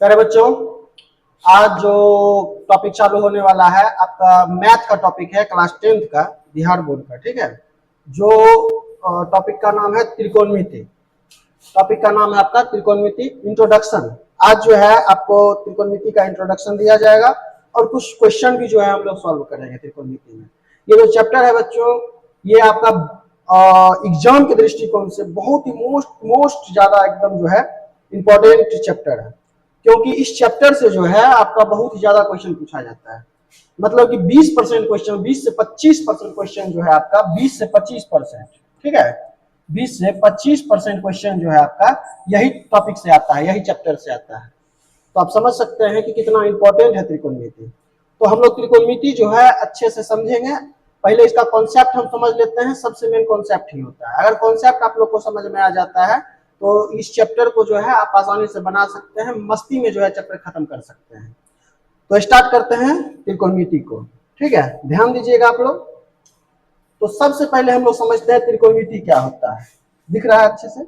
प्यारे बच्चों, आज जो टॉपिक चालू होने वाला है आपका मैथ का टॉपिक है, क्लास 10th का बिहार बोर्ड का। ठीक है, जो टॉपिक का नाम है त्रिकोणमिति। टॉपिक का नाम है आपका त्रिकोणमिति इंट्रोडक्शन। आज जो है आपको त्रिकोणमिति का इंट्रोडक्शन दिया जाएगा और कुछ क्वेश्चन भी जो है हम लोग सॉल्व करेंगे त्रिकोणमिति में। ये जो चैप्टर है बच्चों, ये आपका एग्जाम के दृष्टिकोण से बहुत ही मोस्ट ज्यादा एकदम जो है इंपॉर्टेंट चैप्टर है, क्योंकि इस चैप्टर से जो है आपका बहुत ही ज्यादा क्वेश्चन पूछा जाता है। मतलब कि 20% क्वेश्चन, 20 से 25% क्वेश्चन जो है आपका, 20 से 25%, ठीक है, 20 से 25% क्वेश्चन जो है आपका यही टॉपिक से आता है, यही चैप्टर से आता है। तो आप समझ सकते हैं कि कितना इंपॉर्टेंट है त्रिकोणमिति। तो हम लोग त्रिकोणमिति जो है अच्छे से समझेंगे। पहले इसका कॉन्सेप्ट हम समझ लेते हैं, सबसे मेन कॉन्सेप्ट ही होता है। अगर कॉन्सेप्ट आप लोग को समझ में आ जाता है तो इस चैप्टर को जो है आप आसानी से बना सकते हैं, मस्ती में जो है चैप्टर खत्म कर सकते हैं। तो स्टार्ट करते हैं त्रिकोणमिति को। ठीक है, ध्यान दीजिएगा आप लोग। तो सबसे पहले हम लोग समझते हैं त्रिकोणमिति क्या होता है। दिख रहा है अच्छे से?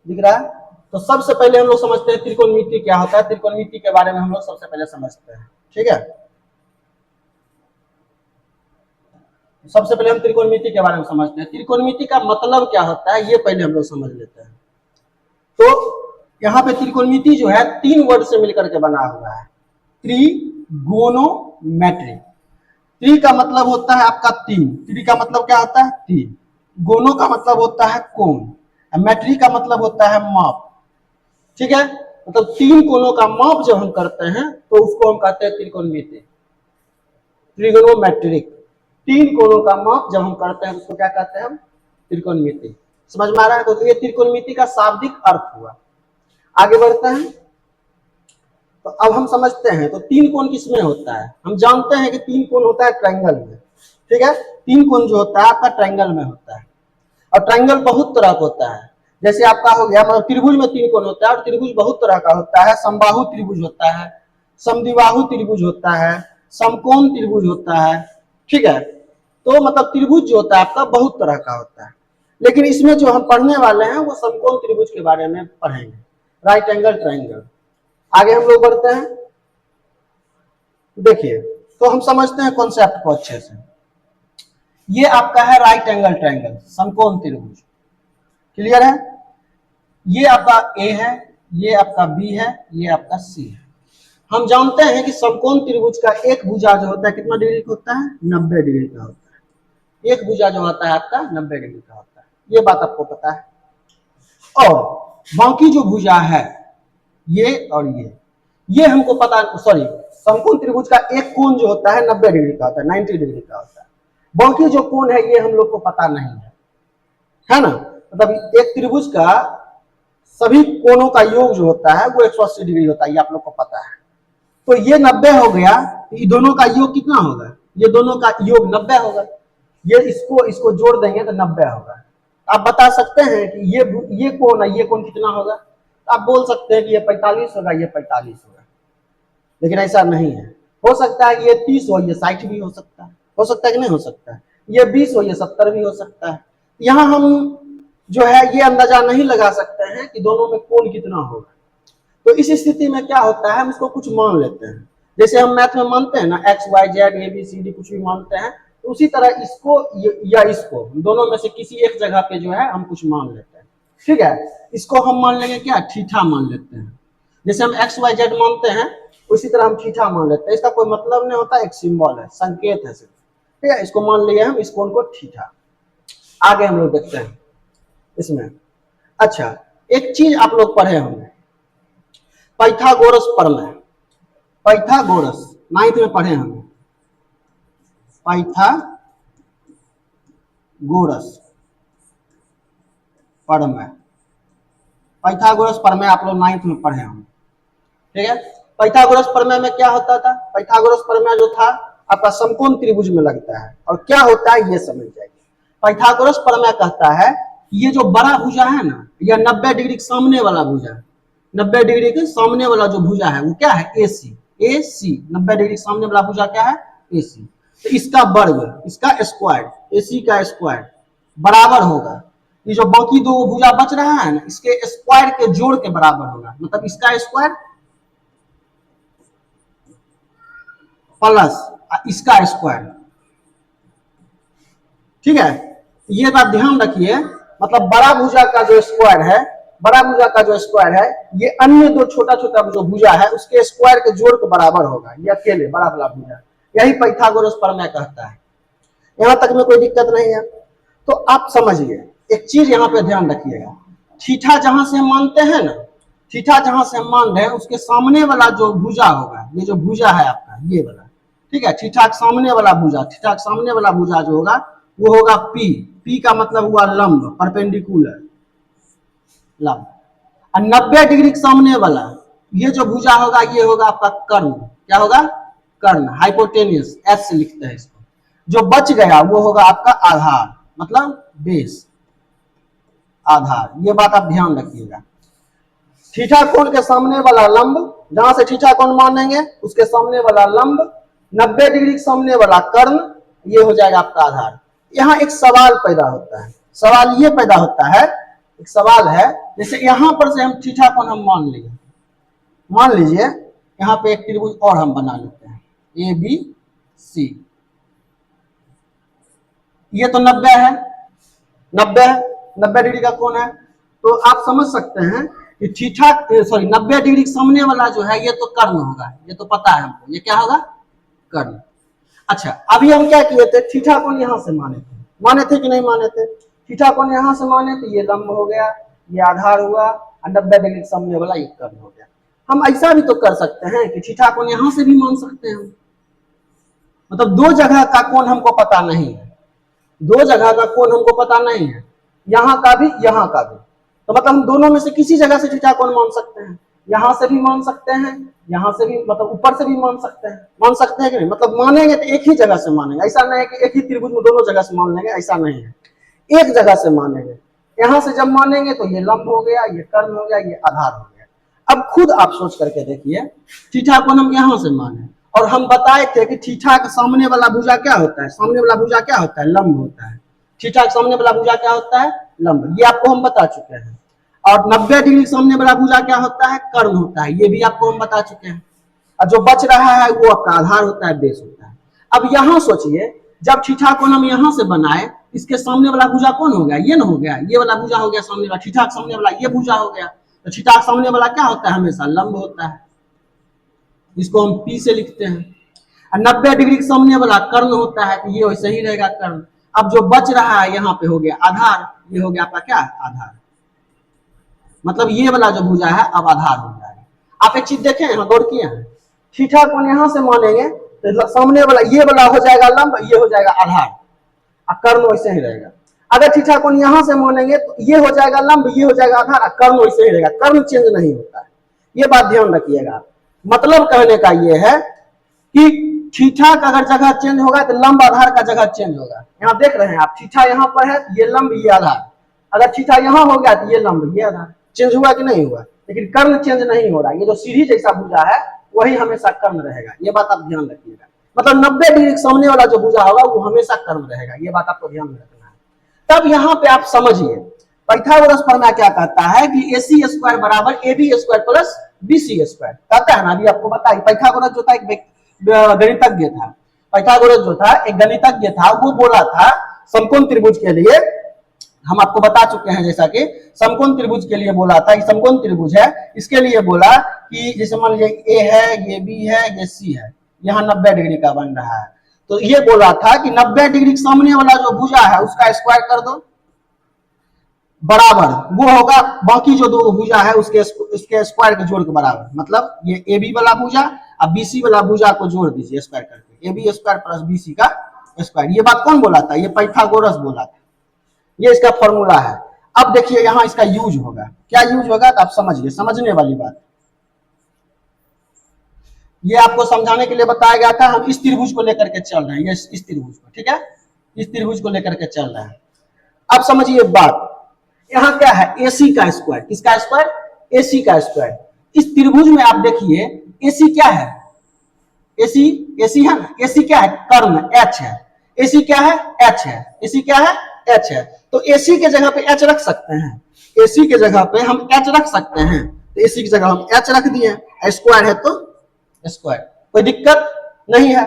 दिख रहा है? तो सबसे पहले हम लोग समझते हैं त्रिकोणमिति क्या होता है। त्रिकोणमिति के बारे में हम लोग सबसे पहले समझते हैं। ठीक है, सबसे पहले हम त्रिकोणमिति के बारे में समझते हैं। त्रिकोणमिति का मतलब क्या होता है ये पहले हम लोग समझ लेते हैं। तो यहाँ पे त्रिकोणमिति जो है 3 वर्ड से मिलकर के बना हुआ है। त्रिगोनोमेट्री। त्रि का मतलब होता है आपका 3। त्रि का मतलब क्या होता है? 3। गोनो का मतलब होता है कोण। मैट्री का मतलब होता है माप। ठीक है, मतलब 3 कोणों का माप जब हम करते हैं तो उसको हम कहते हैं त्रिकोणमिति, त्रिगोनोमेट्रिक। 3 कोणों का माप जब हम करते हैं उसको क्या कहते हैं हम? त्रिकोणमिति। समझ में आ रहा है? तो ये त्रिकोणमिति का शाब्दिक अर्थ हुआ। आगे बढ़ते हैं। तो अब हम समझते हैं तो 3 कोण किसमें होता है। हम जानते हैं कि 3 कोण होता है ट्रायंगल में। ठीक है, 3 कोण जो होता है आपका ट्रायंगल में होता है। और ट्रायंगल बहुत तरह का होता है। जैसे आपका हो गया, मतलब त्रिभुज में 3 कोण होता है और त्रिभुज बहुत तरह का होता है। समबाहु त्रिभुज होता है, समद्विबाहु त्रिभुज होता है, समकोण त्रिभुज होता है। ठीक है, तो मतलब त्रिभुज जो होता है आपका बहुत तरह का होता है। लेकिन इसमें जो हम पढ़ने वाले हैं वो समकोण त्रिभुज के बारे में पढ़ेंगे, राइट एंगल ट्रायंगल। आगे हम लोग बढ़ते हैं। देखिए, तो हम समझते हैं कॉन्सेप्ट को अच्छे से। ये आपका है राइट एंगल ट्रायंगल, समकोण त्रिभुज। क्लियर है? ये आपका ए है, ये आपका बी है, ये आपका सी है। हम जानते हैं कि समकोण त्रिभुज का एक भुजा जो होता है कितना डिग्री का होता है? 90 डिग्री का होता है। एक भुजा जो होता है आपका 90 डिग्री का होता है, ये बात आपको पता है। और बाकी जो भुजा है ये और ये हमको पता, सॉरी, समकोण त्रिभुज का एक कोण जो होता है 90 डिग्री का होता है, 90 डिग्री का होता है। बाकी जो कोण है ये हम लोग को पता नहीं है ना। मतलब एक त्रिभुज का सभी कोणों का योग जो होता है वो 180 डिग्री होता है, ये आप लोग को पता है। तो ये 90 हो गया, तो ये दोनों का योग कितना होगा? ये दोनों का योग 90 होगा। ये इसको जोड़ देंगे तो 90 होगा। आप बता सकते हैं कि ये कोण है, ये कोण कितना होगा? आप बोल सकते हैं कि ये 45 होगा, ये 45 होगा। लेकिन ऐसा नहीं है। हो सकता है कि ये 30 हो, ये 60 भी हो सकता है। हो सकता है कि नहीं हो सकता है? ये 20 हो, ये 70 भी हो सकता है। यहाँ हम जो है ये अंदाजा नहीं लगा सकते हैं कि दोनों में कोण कितना होगा। तो इस स्थिति में क्या होता है, हम इसको कुछ मान लेते हैं। जैसे हम मैथ में मानते हैं ना, x y z a b c d कुछ भी मानते हैं, तो उसी तरह इसको या इसको, दोनों में से किसी एक जगह पे जो है हम कुछ मान लेते हैं। ठीक है, इसको हम मान लेंगे क्या? थीटा मान लेते हैं। जैसे हम एक्स वाई जेड मानते हैं उसी तरह हम थीटा मान लेते हैं। इसका कोई मतलब नहीं होता, एक सिंबल है, संकेत है सिर्फ। ठीक है, इसको मान लिए हम, इस कोण को थीटा। आगे हम लोग देखते हैं इसमें। अच्छा, एक चीज आप लोग पढ़े होंगे, पाइथागोरस प्रमेय। पाइथागोरस 9th में पढ़े होंगे, पाइथागोरस प्रमेय। पाइथागोरस प्रमेय आप लोग 9th में पढ़े होंगे। ठीक है, पाइथागोरस प्रमेय में क्या होता था? पाइथागोरस प्रमेय जो था आपका समकोण त्रिभुज में लगता है। और क्या होता है ये समझ जाइए। पाइथागोरस प्रमेय कहता है कि ये जो बड़ा भुजा है ना, यह 90 डिग्री के सामने वाला भुजा है। 90 डिग्री के सामने वाला जो भुजा है वो क्या है? AC। AC 90 डिग्री के सामने वाला भुजा क्या है? AC। तो इसका वर्ग, इसका स्क्वायर, AC का स्क्वायर बराबर होगा ये जो बाकी दो भुजा बच रहा है ना, इसके स्क्वायर के जोड़ के बराबर होगा, मतलब इसका स्क्वायर प्लस इसका स्क्वायर। ठीक है, ये बात ध्यान रखिए, मतलब बड़ा भुजा का जो स्क्वायर है, बड़ा भुजा का जो स्क्वायर है, ये अन्य दो छोटा छोटा जो भुजा है उसके स्क्वायर के जोड़ के बराबर होगा, ये अकेले बड़ा वाला भुजा। यही पाइथागोरस प्रमेय कहता है। यहां तक में कोई दिक्कत नहीं है। तो आप समझिए, एक चीज यहाँ पे ध्यान रखिएगा, थीटा जहां से हम मानते हैं ना, थीटा जहां से हम मान रहे हैं उसके सामने वाला जो भुजा होगा, ये जो भुजा है आपका ये वाला, ठीक है, थीटा के सामने वाला भुजा, थीटा के सामने वाला भुजा जो होगा वो होगा पी। पी का मतलब हुआ लंब, परपेंडिकुलर लंब। और 90 डिग्री के सामने वाला ये जो भुजा होगा ये होगा आपका कर्ण। क्या होगा? कर्ण, हाइपोटेन्यूस, एस से लिखते हैं इसको। जो बच गया वो होगा आपका आधार, मतलब बेस, आधार। ये बात आप ध्यान रखिएगा। थीटा कोण के सामने वाला लंब, जहां से थीटा कोण मानेंगे उसके सामने वाला लंब, 90 डिग्री के सामने वाला कर्ण, ये हो जाएगा आपका आधार। यहाँ एक सवाल पैदा होता है, सवाल ये पैदा होता है, एक सवाल है, जैसे यहां पर से हम थीटा कोण हम मान लेंगे, मान लीजिए यहाँ पे एक त्रिभुज और हम बना लेते हैं ए बी सी। ये तो 90 है, 90 डिग्री का कोण है, तो आप समझ सकते हैं कि थीटा, सॉरी 90 डिग्री के सामने वाला जो है ये तो कर्ण होगा, ये तो पता है हमको, ये क्या होगा? कर्ण। अच्छा, अभी हम क्या किए थे, थीटा कोण यहां से माने थे कि नहीं माने थे? थीटा कोण यहां से माने तो ये लंब हो गया, ये आधार हुआ, और 90 डिग्री के सामने वाला ये कर्ण हो गया। हम ऐसा भी तो कर सकते हैं कि थीटा कोण यहां से भी मान सकते हैं, मतलब दो जगह का कोण हमको पता नहीं है, दो जगह का कोण हमको पता नहीं है, यहाँ का भी यहाँ का भी, तो मतलब हम दोनों में से किसी जगह से थीटा कोण मान सकते हैं, यहां से भी मान सकते हैं, यहां से भी, मतलब ऊपर से भी मान सकते हैं कि नहीं? मतलब मानेंगे तो एक ही जगह से मानेंगे, ऐसा नहीं है कि एक ही त्रिभुज में दोनों जगह से मान लेंगे, ऐसा नहीं है, एक जगह से मानेंगे। यहां से जब मानेंगे तो ये लंब हो गया, ये कर्ण हो गया, ये आधार हो गया। अब खुद आप सोच करके देखिए, थीटा कोण हम यहां से माने, और हम बताए थे कि थीटा के सामने वाला भुजा क्या होता है? सामने वाला भुजा क्या होता है? लंब होता है। थीटा के सामने वाला भुजा क्या होता है? लंब। ये आपको हम बता चुके हैं। और 90 डिग्री के सामने वाला भुजा क्या होता है? कर्ण होता है, ये भी आपको हम बता चुके हैं। और जो बच रहा है वो आपका आधार होता है, बेस होता है। अब यहां सोचिए, जब थीटा कोण हम यहां से बनाए, इसके सामने वाला भुजा कौन हो गया? ये ना हो गया, ये वाला भुजा हो गया सामने वाला, थीटा के सामने वाला ये भुजा हो गया। तो थीटा के सामने वाला क्या होता है? हमेशा लंब होता है, इसको हम पी से लिखते हैं। 90 डिग्री के सामने वाला कर्ण होता है, तो ये वैसे ही रहेगा कर्ण। अब जो बच रहा है यहाँ पे हो गया आधार, ये हो गया आपका क्या? आधार। मतलब ये वाला जो भुजा है अब आधार हो जाएगा। आप एक चीज देखें, यहाँ गौर किए हैं, थीटा कोण यहां से मानेंगे तो सामने वाला ये वाला हो जाएगा लंब, ये हो जाएगा आधार, और कर्ण वैसे ही रहेगा। अगर थीटा कोण यहां से मानेंगे तो ये हो जाएगा लंब, ये हो जाएगा आधार, और कर्ण वैसे ही रहेगा, कर्ण चेंज नहीं होता है। ये बात ध्यान रखिएगा। मतलब कहने का ये है कि थीटा का अगर जगह चेंज होगा तो लंब आधार का जगह चेंज होगा। यहाँ देख रहे हैं आप, थीटा यहाँ पर है, ये लंब ये आधार, अगर थीटा यहाँ हो गया तो ये लंब ये आधार। चेंज हुआ कि नहीं हुआ? लेकिन कर्ण चेंज नहीं हो रहा, ये जो सीढ़ी जैसा भुजा है वही हमेशा कर्ण रहेगा। ये बात आप ध्यान रखिएगा। मतलब 90 डिग्री सामने वाला जो भुजा होगा वो हमेशा कर्ण रहेगा, ये बात आपको ध्यान में रखना है। तब यहाँ पे आप समझिए, पाइथागोरस प्रमेय क्या कहता है कि AC स्क्वायर बराबर AB square plus BC square कहता है ना। अभी आपको बताइए, पाइथागोरस जो था एक गणितज्ञ था, पाइथागोरस जो था एक गणितज्ञ था, वो बोला था समकोण त्रिभुज के लिए, हम आपको बता चुके हैं जैसा कि समकोण त्रिभुज के लिए बोला था, समकोण त्रिभुज है, इसके लिए बोला कि जैसे मान लीजिए A है, ये B है, ये C है, यहाँ 90 डिग्री का बन रहा है, तो ये बोला था कि 90 डिग्री के सामने वाला जो भुजा है उसका स्क्वायर कर दो, बराबर वो होगा बाकी जो दो भुजा है उसके स्क्वायर के जोड़ के बराबर। मतलब ये AB वाला भुजा और BC वाला भुजा को जोड़ दीजिए स्क्वायर करके, AB स्क्वायर प्लस BC का स्क्वायर। ये बात कौन बोला था? ये पाइथागोरस बोला था, ये इसका फॉर्मूला है। अब देखिए यहाँ इसका यूज होगा, क्या यूज होगा तो आप समझिए, समझने वाली बात। ये आपको समझाने के लिए बताया गया था, हम इस त्रिभुज को लेकर के चल रहे हैं, ये इस त्रिभुज को, ठीक है, इस त्रिभुज को लेकर के चल रहे हैं। अब समझिए बात, यहाँ क्या है? AC का स्क्वायर, किसका स्क्वायर? AC का स्क्वायर। इस त्रिभुज में आप देखिए AC क्या है? AC है ना, AC क्या है? कर्ण H है। AC क्या है? H है। AC क्या है? एच है, तो एसी के जगह पे एच रख सकते हैं, एसी के जगह पे हम एच रख सकते हैं, तो एसी की जगह हम एच रख दिए, स्क्वायर है तो स्क्वायर, कोई दिक्कत नहीं है,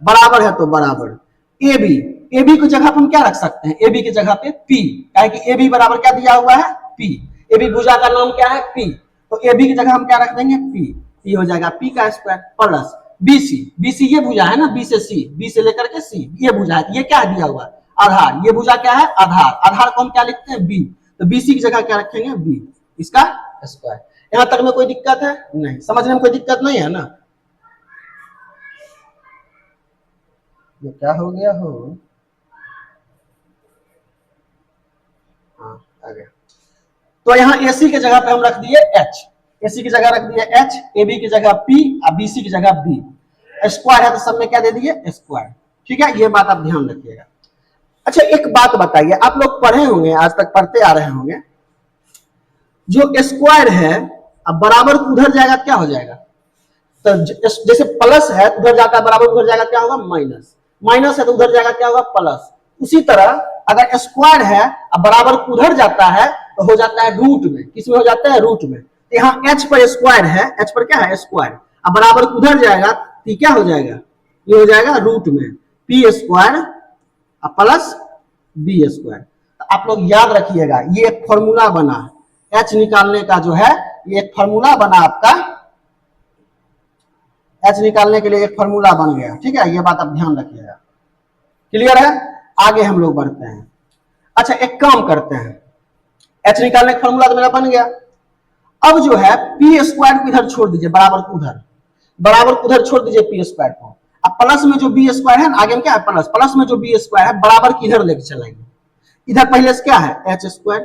बराबर है तो बराबर। ए बी, ए बी की जगह पे हम क्या रख सकते हैं, ए बी की जगह पे पी, काहे कि ए बी बराबर क्या दिया हुआ है, पी, ए बी भुजा का नाम क्या है, पी, तो ए बी की जगह हम क्या रख देंगे, पी, पी हो जाएगा पी का square plus b c, b c ये भुजा है ना, बी से सी, बी से लेकर के सी, ये भुजा है, ये क्या दिया हुआ है, आधार, ये भुजा क्या है, आधार, आधार को हम क्या लिखते हैं, बी, तो बी सी की जगह क्या रखेंगे, बी, इसका स्क्वायर। यहां तक में कोई दिक्कत है नहीं, समझने में कोई दिक्कत नहीं है ना, ये क्या हो गया हो, हाँ आ गया। तो यहाँ एसी की जगह पे हम रख दिए एच, एसी की जगह रख दिए एच, ए बी की जगह पी और बी सी की जगह बी, स्क्वायर है तो सब में क्या दे दिए, स्क्वायर, ठीक है, ये बात आप ध्यान रखिएगा। अच्छा एक बात बताइए, आप लोग पढ़े होंगे, आज तक पढ़ते आ रहे होंगे, जो स्क्वायर है अब बराबर उधर जाएगा क्या हो जाएगा, तो जैसे प्लस है उधर जाता है बराबर, उधर जाएगा क्या होगा, माइनस, माइनस है तो उधर जाएगा क्या होगा, प्लस। उसी तरह अगर स्क्वायर है अब बराबर उधर जाता है तो हो जाता है रूट में, किसमें हो जाता है, रूट में। तो यहाँ एच पर स्क्वायर है, एच पर क्या है, स्क्वायर, अब बराबर उधर जाएगा तो क्या हो जाएगा, ये हो जाएगा रूट में p square plus B square. तो आप लोग याद रखिएगा, ये एक फॉर्मूला बना एच निकालने का, जो है ये एक फॉर्मूला बना आपका, एच निकालने के लिए एक फॉर्मूला बन गया, ठीक है, ये बात आप ध्यान रखिएगा, क्लियर है। आगे हम लोग बढ़ते हैं। अच्छा एक काम करते हैं, एच निकालने का फॉर्मूला तो मेरा बन गया, अब जो है पी स्क्वायर को इधर छोड़ दीजिए, बराबर उधर, बराबर उधर छोड़ दीजिए पी स्क्वायर को, अब प्लस में जो बी स्क्वायर है ना, आगे में क्या है प्लस, प्लस में जो बी स्क्वायर है बराबर किधर लेके चलेंगे, इधर पहले से क्या है एच स्क्वायर,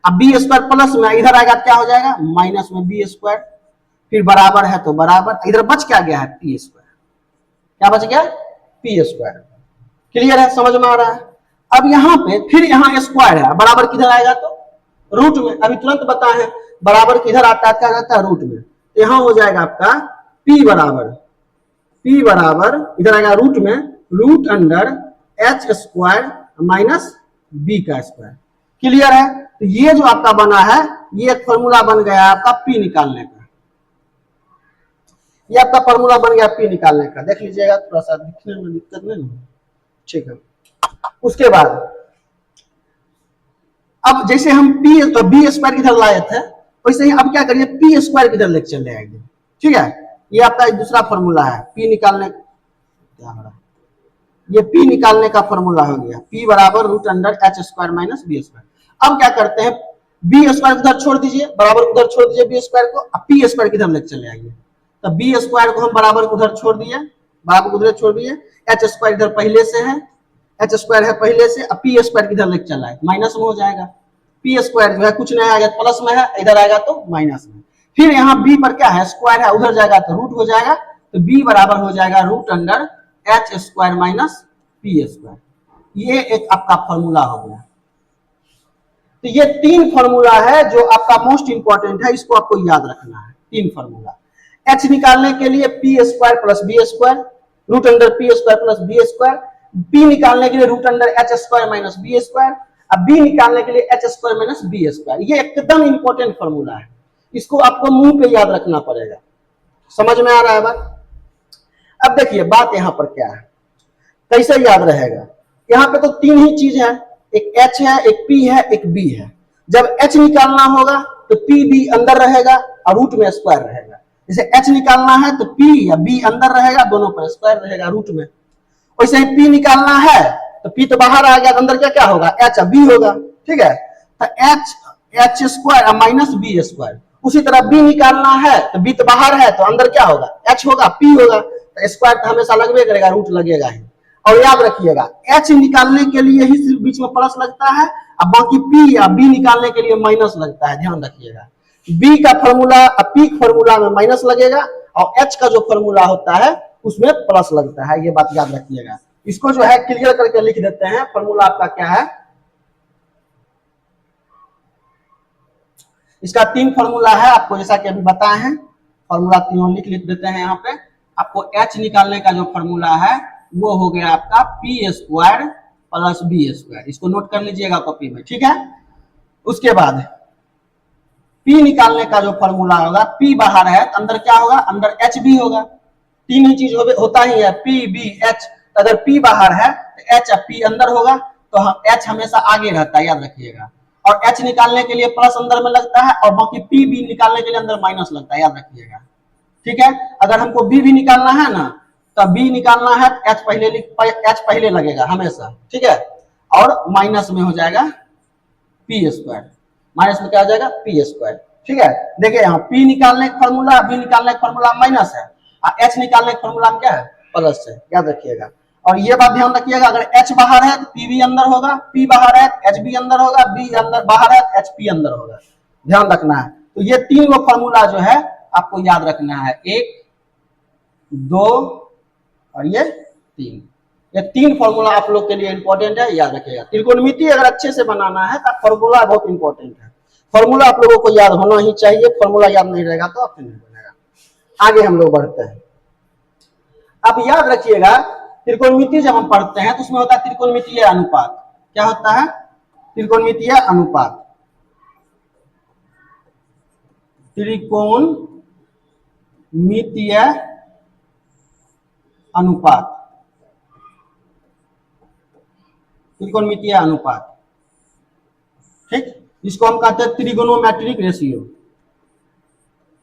अब बी स्क्वायर प्लस में इधर आएगा क्या हो जाएगा, माइनस में बी स्क्वायर, फिर बराबर है तो बराबर, इधर बच क्या गया है पी स्क्वायर, क्या बच गया, पी स्क्वायर, क्लियर है, समझ में आ रहा है। अब यहाँ पे फिर यहाँ स्क्वायर है, बराबर किधर आएगा तो रूट में, अभी तुरंत बताए हैं बराबर किधर आता है, क्या रहता है रूट में, तो यहाँ हो जाएगा आपका p बराबर, p बराबर इधर आएगा रूट में, root under h square minus B का स्क्वायर, क्लियर है। तो ये जो आपका बना है ये एक फॉर्मूला बन गया आपका p निकालने का, ये आपका फॉर्मूला बन गया p निकालने का, देख लीजिएगा, थोड़ा सा दिखने में दिक्कत नहीं है, ठीक है। उसके बाद अब जैसे हम पी बी स्क्वायर किधर लाए थे, वैसे ही अब क्या करिए पी स्क्वायर किधर लेके चले आएंगे, ठीक है, ये आपका एक दूसरा फॉर्मूला है पी निकालने, क्या हो रहा है, ये पी निकालने का फॉर्मूला हो गया, पी बराबर root under h square minus B square. अब क्या करते हैं, बी स्क्वायर उधर छोड़ दीजिए, बराबर उधर छोड़ दीजिए बी स्क्वायर को, अब पी स्क्वायर किधर लेके चले आइए, तो बी स्क्वायर को हम बराबर उधर छोड़ दिए, बराबर उधर छोड़ दिए, एच स्क्वायर इधर पहले से है, एच स्क्वायर है पहले से, अब पी स्क्वायर किधर लेके चला है, माइनस में हो जाएगा, पी स्क्वायर जो है कुछ नहीं आएगा प्लस में है, इधर आएगा तो माइनस में, फिर यहाँ बी पर क्या है स्क्वायर है, उधर जाएगा तो रूट हो जाएगा, तो बी बराबर हो जाएगा root under h square minus p square, ये एक आपका फॉर्मूला हो गया। तो ये तीन फॉर्मूला है जो आपका मोस्ट इंपॉर्टेंट है, इसको आपको याद रखना है, तीन फॉर्मूला, एच निकालने के लिए p square plus B square, root under P square plus B square, p निकालने के लिए root under h square minus B square, अब बी निकालने के लिए h square minus B square, ये एकदम इंपॉर्टेंट फॉर्मूला है, इसको आपको मुंह पे याद रखना पड़ेगा, समझ में आ रहा है बात। अब देखिए बात यहाँ पर क्या है, कैसे याद रहेगा, यहाँ पे तो तीन ही चीज है, एक एच है, एक पी है, एक बी है, जब एच निकालना होगा तो पी बी अंदर रहेगा और रूट में स्क्वायर रहेगा, जैसे एच निकालना है तो पी या बी अंदर रहेगा, दोनों पर स्क्वायर रहेगा रूट में, वैसे ही पी निकालना है तो पी तो बाहर आ गया तो अंदर क्या क्या होगा एच बी होगा, ठीक है, तो h square minus B square, उसी तरह बी निकालना है तो बी तो बाहर है तो अंदर क्या होगा एच होगा, पी होगा, तो स्क्वायर तो हमेशा लगभग करेगा, रूट लगेगा ही। और याद रखिएगा एच निकालने के लिए ही सिर्फ बीच में प्लस लगता है, अब बाकी पी या बी निकालने के लिए माइनस लगता है, ध्यान रखिएगा, बी का फॉर्मूला पी फॉर्मूला में माइनस लगेगा और एच का जो फॉर्मूला होता है उसमें प्लस लगता है, ये बात याद रखिएगा। इसको जो है क्लियर करके लिख देते हैं, फॉर्मूला आपका क्या है, इसका तीन फॉर्मूला है आपको, जैसा कि अभी बताए हैं, फॉर्मूला तीनों लिख देते हैं यहाँ पे। आपको एच निकालने का जो फॉर्मूला है वो हो गया आपका p square plus B square, इसको नोट कर लीजिएगा कॉपी में, ठीक है। उसके बाद P निकालने का जो फॉर्मूला होगा, P बाहर है तो अंदर क्या होगा, अंदर एच भी होगा, तीन ही चीज होता ही है, P B H। अगर P बाहर है तो H P अंदर होगा, तो हम H हमेशा आगे रहता है, याद रखिएगा। और H निकालने के लिए प्लस अंदर में लगता है, और बाकी P B निकालने के लिए अंदर माइनस लगता है, याद रखिएगा, ठीक है। अगर हमको B भी निकालना है ना, तो B निकालना है तो H पहले लगेगा हमेशा, ठीक है। और माइनस में हो जाएगा P स्क्वायर, माइनस में क्या हो जाएगा, P स्क्वायर, ठीक है। देखिए यहाँ P निकालने का फॉर्मूला, B निकालने का फॉर्मूला माइनस है, और H निकालने का फॉर्मूला क्या है, प्लस है, याद रखिएगा। और ये बात ध्यान रखिएगा, अगर H बाहर है तो P भी अंदर होगा, P बाहर है H भी अंदर होगा, B अंदर बाहर है H P अंदर होगा, ध्यान रखना है। तो ये तीन गो फॉर्मूला जो है आपको याद रखना है, 1 2 और ये 3। ये तीन फॉर्मूला आप लोग के लिए इंपॉर्टेंट है, याद रखिएगा। त्रिकोणमिति अगर अच्छे से बनाना है तो फॉर्मूला बहुत इंपॉर्टेंट है, फॉर्मूला आप लोगों को याद होना ही चाहिए, फॉर्मूला याद नहीं रहेगा तो आपसे नहीं बनेगा। आगे हम लोग बढ़ते हैं। अब याद रखिएगा, त्रिकोणमिति जब हम पढ़ते हैं तो उसमें होता है त्रिकोणमितीय अनुपात। क्या होता है, त्रिकोणमितीय अनुपात, त्रिकोणमितीय अनुपात, त्रिकोणमितीय अनुपात, ठीक। इसको हम कहते हैं त्रिगोनोमेट्रिक रेशियो,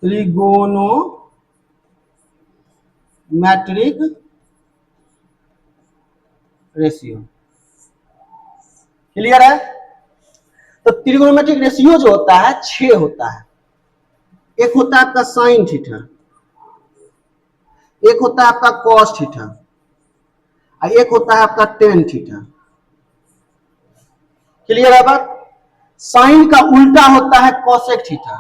त्रिगोनोमेट्रिक रेशियो, क्लियर है। तो त्रिगोनोमेट्रिक रेशियो जो होता है 6 होता है। एक होता है आपका साइन थीटा, एक होता है आपका कॉस थीटा, और एक होता है आपका टेन थीटा, क्लियर है बात। साइन का उल्टा होता है कॉसेक थीटा,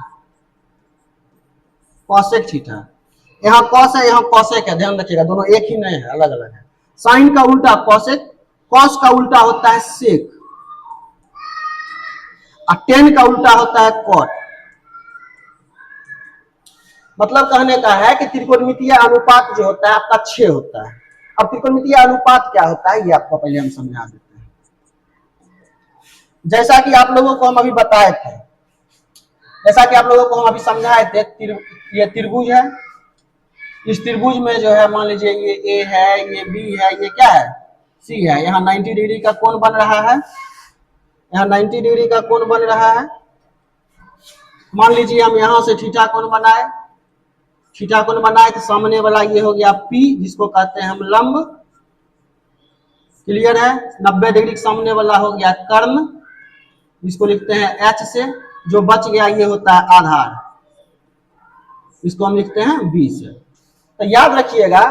कॉसेक थीटा, यहाँ कॉस है यहाँ कॉसेक है, ध्यान रखिएगा, दोनों एक ही नहीं है, अलग अलग है। साइन का उल्टा कॉसेक, कॉस का उल्टा होता है सेक, और टेन का उल्टा होता है कॉट। मतलब कहने का है कि त्रिकोणमितीय अनुपात जो होता है आपका 6 होता है। अब त्रिकोणमितीय अनुपात क्या होता है ये आपको पहले हम समझा देते हैं। जैसा कि आप लोगों को हम अभी बताए थे, जैसा कि आप लोगों को हम अभी समझाए थे, ये त्रिभुज है, इस त्रिभुज में जो है मान लीजिए ये ए है, ये बी है, ये क्या है, सी है। यहाँ 90 डिग्री का कोण बन रहा है, यहाँ 90 डिग्री का कोण बन रहा है। मान लीजिए हम यहाँ से थीटा कोण बनाए, थीटा कोण बनाए तो सामने वाला ये हो गया P, जिसको कहते हैं हम लंब, क्लियर है। 90 डिग्री के सामने वाला हो गया कर्ण, इसको लिखते हैं H से। जो बच गया ये होता है आधार, इसको हम लिखते हैं B से। तो याद रखिएगा,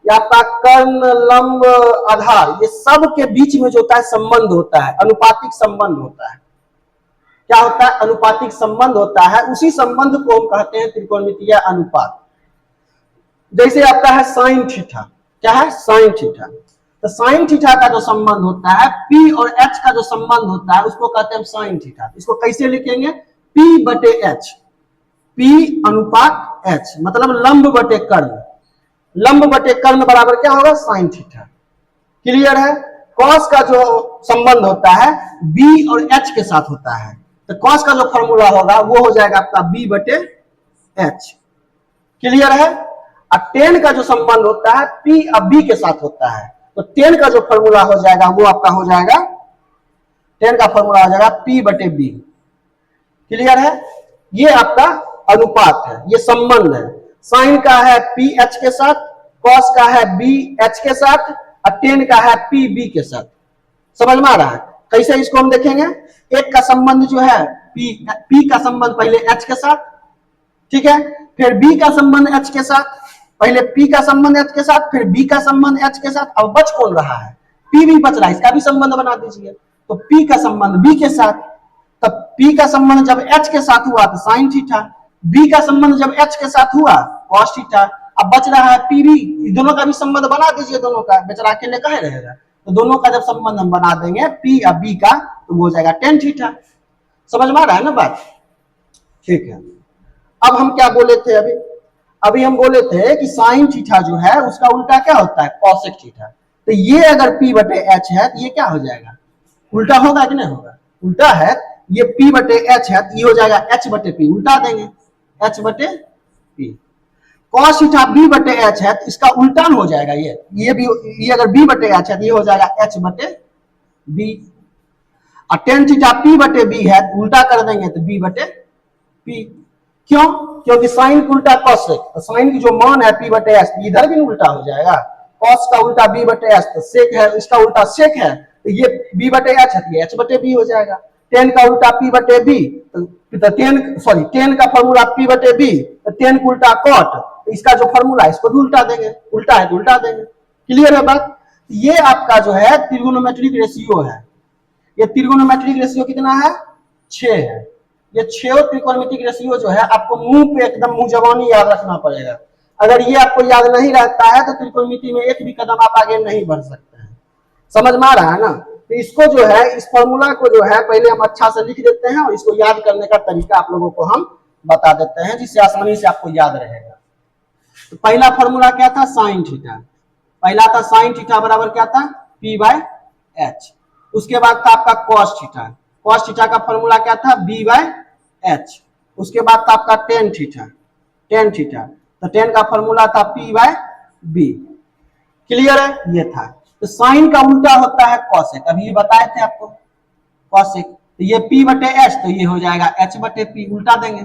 ये आपका कर्ण, लंब, आधार, ये सब के बीच में जो होता है संबंध होता है, अनुपातिक संबंध होता है। क्या होता है, अनुपातिक संबंध होता है। उसी संबंध को हम कहते हैं त्रिकोणमितीय अनुपात। जैसे आपका है साइन थीटा, क्या है, साइन थीटा। तो साइन थीटा का जो संबंध होता है, P और H का जो संबंध होता है, उसको कहते हैं साइन थीटा। इसको कैसे लिखेंगे, P बटे H, P अनुपात H, मतलब लंब बटे कर्ण, लंब बटे कर्ण बराबर क्या होगा, साइन थीटा, क्लियर है। कॉस का जो संबंध होता है B और H के साथ होता है, तो कॉस का जो फॉर्मूला होगा वो हो जाएगा आपका B बटे H, क्लियर है। और टेन का जो संबंध होता है P और B के साथ होता है, तो टेन का जो फॉर्मूला हो जाएगा वो आपका हो जाएगा, टेन का फॉर्मूला हो जाएगा P बटे B, क्लियर है। ये आपका अनुपात है, ये संबंध है। साइन का है P H के साथ, कॉस का है B H के साथ, और टेन का है P B के साथ। समझ में आ रहा है। कैसे इसको हम देखेंगे, एक का संबंध जो है P का संबंध पहले H के साथ, ठीक है, फिर B का संबंध H के साथ, पहले P का संबंध H के साथ, फिर B का संबंध H के साथ। अब बच कौन रहा है, P भी बच रहा है, इसका भी संबंध बना दीजिए। तो P का संबंध B के साथ, तब P का संबंध जब H के साथ हुआ तो साइन थीटा, B का संबंध जब H के साथ हुआ कॉस थीटा। अब बच रहा है P भी, दोनों का भी संबंध बना दीजिए, दोनों का, बेचारा अकेले कहे रहेगा। तो दोनों का जब संबंध हम बना देंगे P और B का, तो वो हो जाएगा टेन थीटा। समझ में आ रहा है ना बात, ठीक है। अब हम क्या बोले थे, अभी हम बोले थे कि साइन थीटा जो है उसका उल्टा क्या होता है, कॉसेक थीटा। तो ये अगर P बटे H है तो ये क्या हो जाएगा, उल्टा होगा कि नहीं होगा, उल्टा है। ये P बटे H है तो ये हो जाएगा H बटे P, उल्टा देंगे H बटे P। cos थीटा B बटे H है तो इसका उल्टा हो जाएगा, ये भी, ये अगर B बटे H है तो ये हो जाएगा H बटे B। और tan थीटा P बटे B है तो उल्टा कर देंगे तो B बटे P। क्यों, क्योंकि साइन का उल्टा कॉसेक, तो साइन की जो मान है P बटे S इधर भी उल्टा हो जाएगा, कॉस का उल्टा B बटे S तो सेक है, इसका उल्टा सेक है तो ये B बटे H है तो ये H बटे B हो जाएगा। टेन का उल्टा P बटे B तो टेन का फॉर्मूला P बटे B तो टेन का उल्टा कॉट, तो इसका जो फॉर्मूला है इसको भी उल्टा देंगे, उल्टा है तो उल्टा देंगे। क्लियर है बात। ये आपका जो है त्रिगोनोमेट्रिक रेशियो है। ये त्रिगोनोमेट्रिक रेशियो कितना है, 6 है। ये 6 त्रिकोणमितिक रेशियो जो है आपको मुंह पे एकदम मुंह जबानी याद रखना पड़ेगा। अगर ये आपको याद नहीं रहता है तो त्रिकोणमिति में एक भी कदम आप आगे नहीं बढ़ सकते हैं। समझ में आ रहा है ना। तो इसको जो है, इस फॉर्मूला को जो है पहले हम अच्छा से लिख देते हैं और इसको याद करने का तरीका आप लोगों को हम बता देते हैं जिससे आसानी से आपको याद रहेगा। तो पहला फॉर्मूला क्या था, साइन थीटा। पहला था साइन थीटा बराबर क्या था, P बाय H। उसके बाद था आपका कॉस थीटा। कॉस थीटा का फॉर्मूला क्या था, B बाय H। उसके बाद था आपका टेन थीटा। टेन थीटा तो टेन का फॉर्मूला था P बाय B। क्लियर है, ये था। तो साइन का उल्टा होता है कॉसेक, अभी ये बताए थे आपको कॉसेक। तो ये P बटे H तो ये हो जाएगा H बटे P, उल्टा देंगे।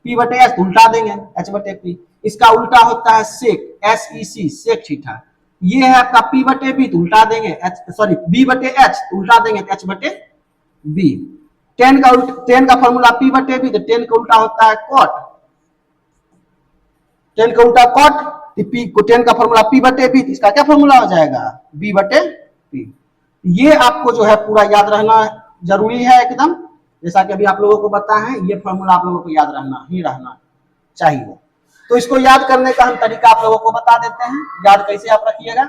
P बटे H तो उल्टा देंगे H बटे P। इसका उल्टा होता है सेक, SEC, सेक थीटा। ये है आपका P बटे B तो उल्टा देंगे B बटे H तो उल्टा देंगे H बटे B। टेन का फॉर्मूला P बटे B तो टेन का उल्टा होता है कॉट, टेन का उल्टा कॉट, टेन का फॉर्मूला P बटे B, इसका क्या फॉर्मूला हो जाएगा, B बटे P। ये आपको जो है पूरा याद रहना जरूरी है एकदम, जैसा कि अभी आप लोगों को पता है, ये फॉर्मूला आप लोगों को याद रहना चाहिए। तो इसको याद करने का हम तरीका आप लोगों को बता देते हैं, याद कैसे आप रखिएगा।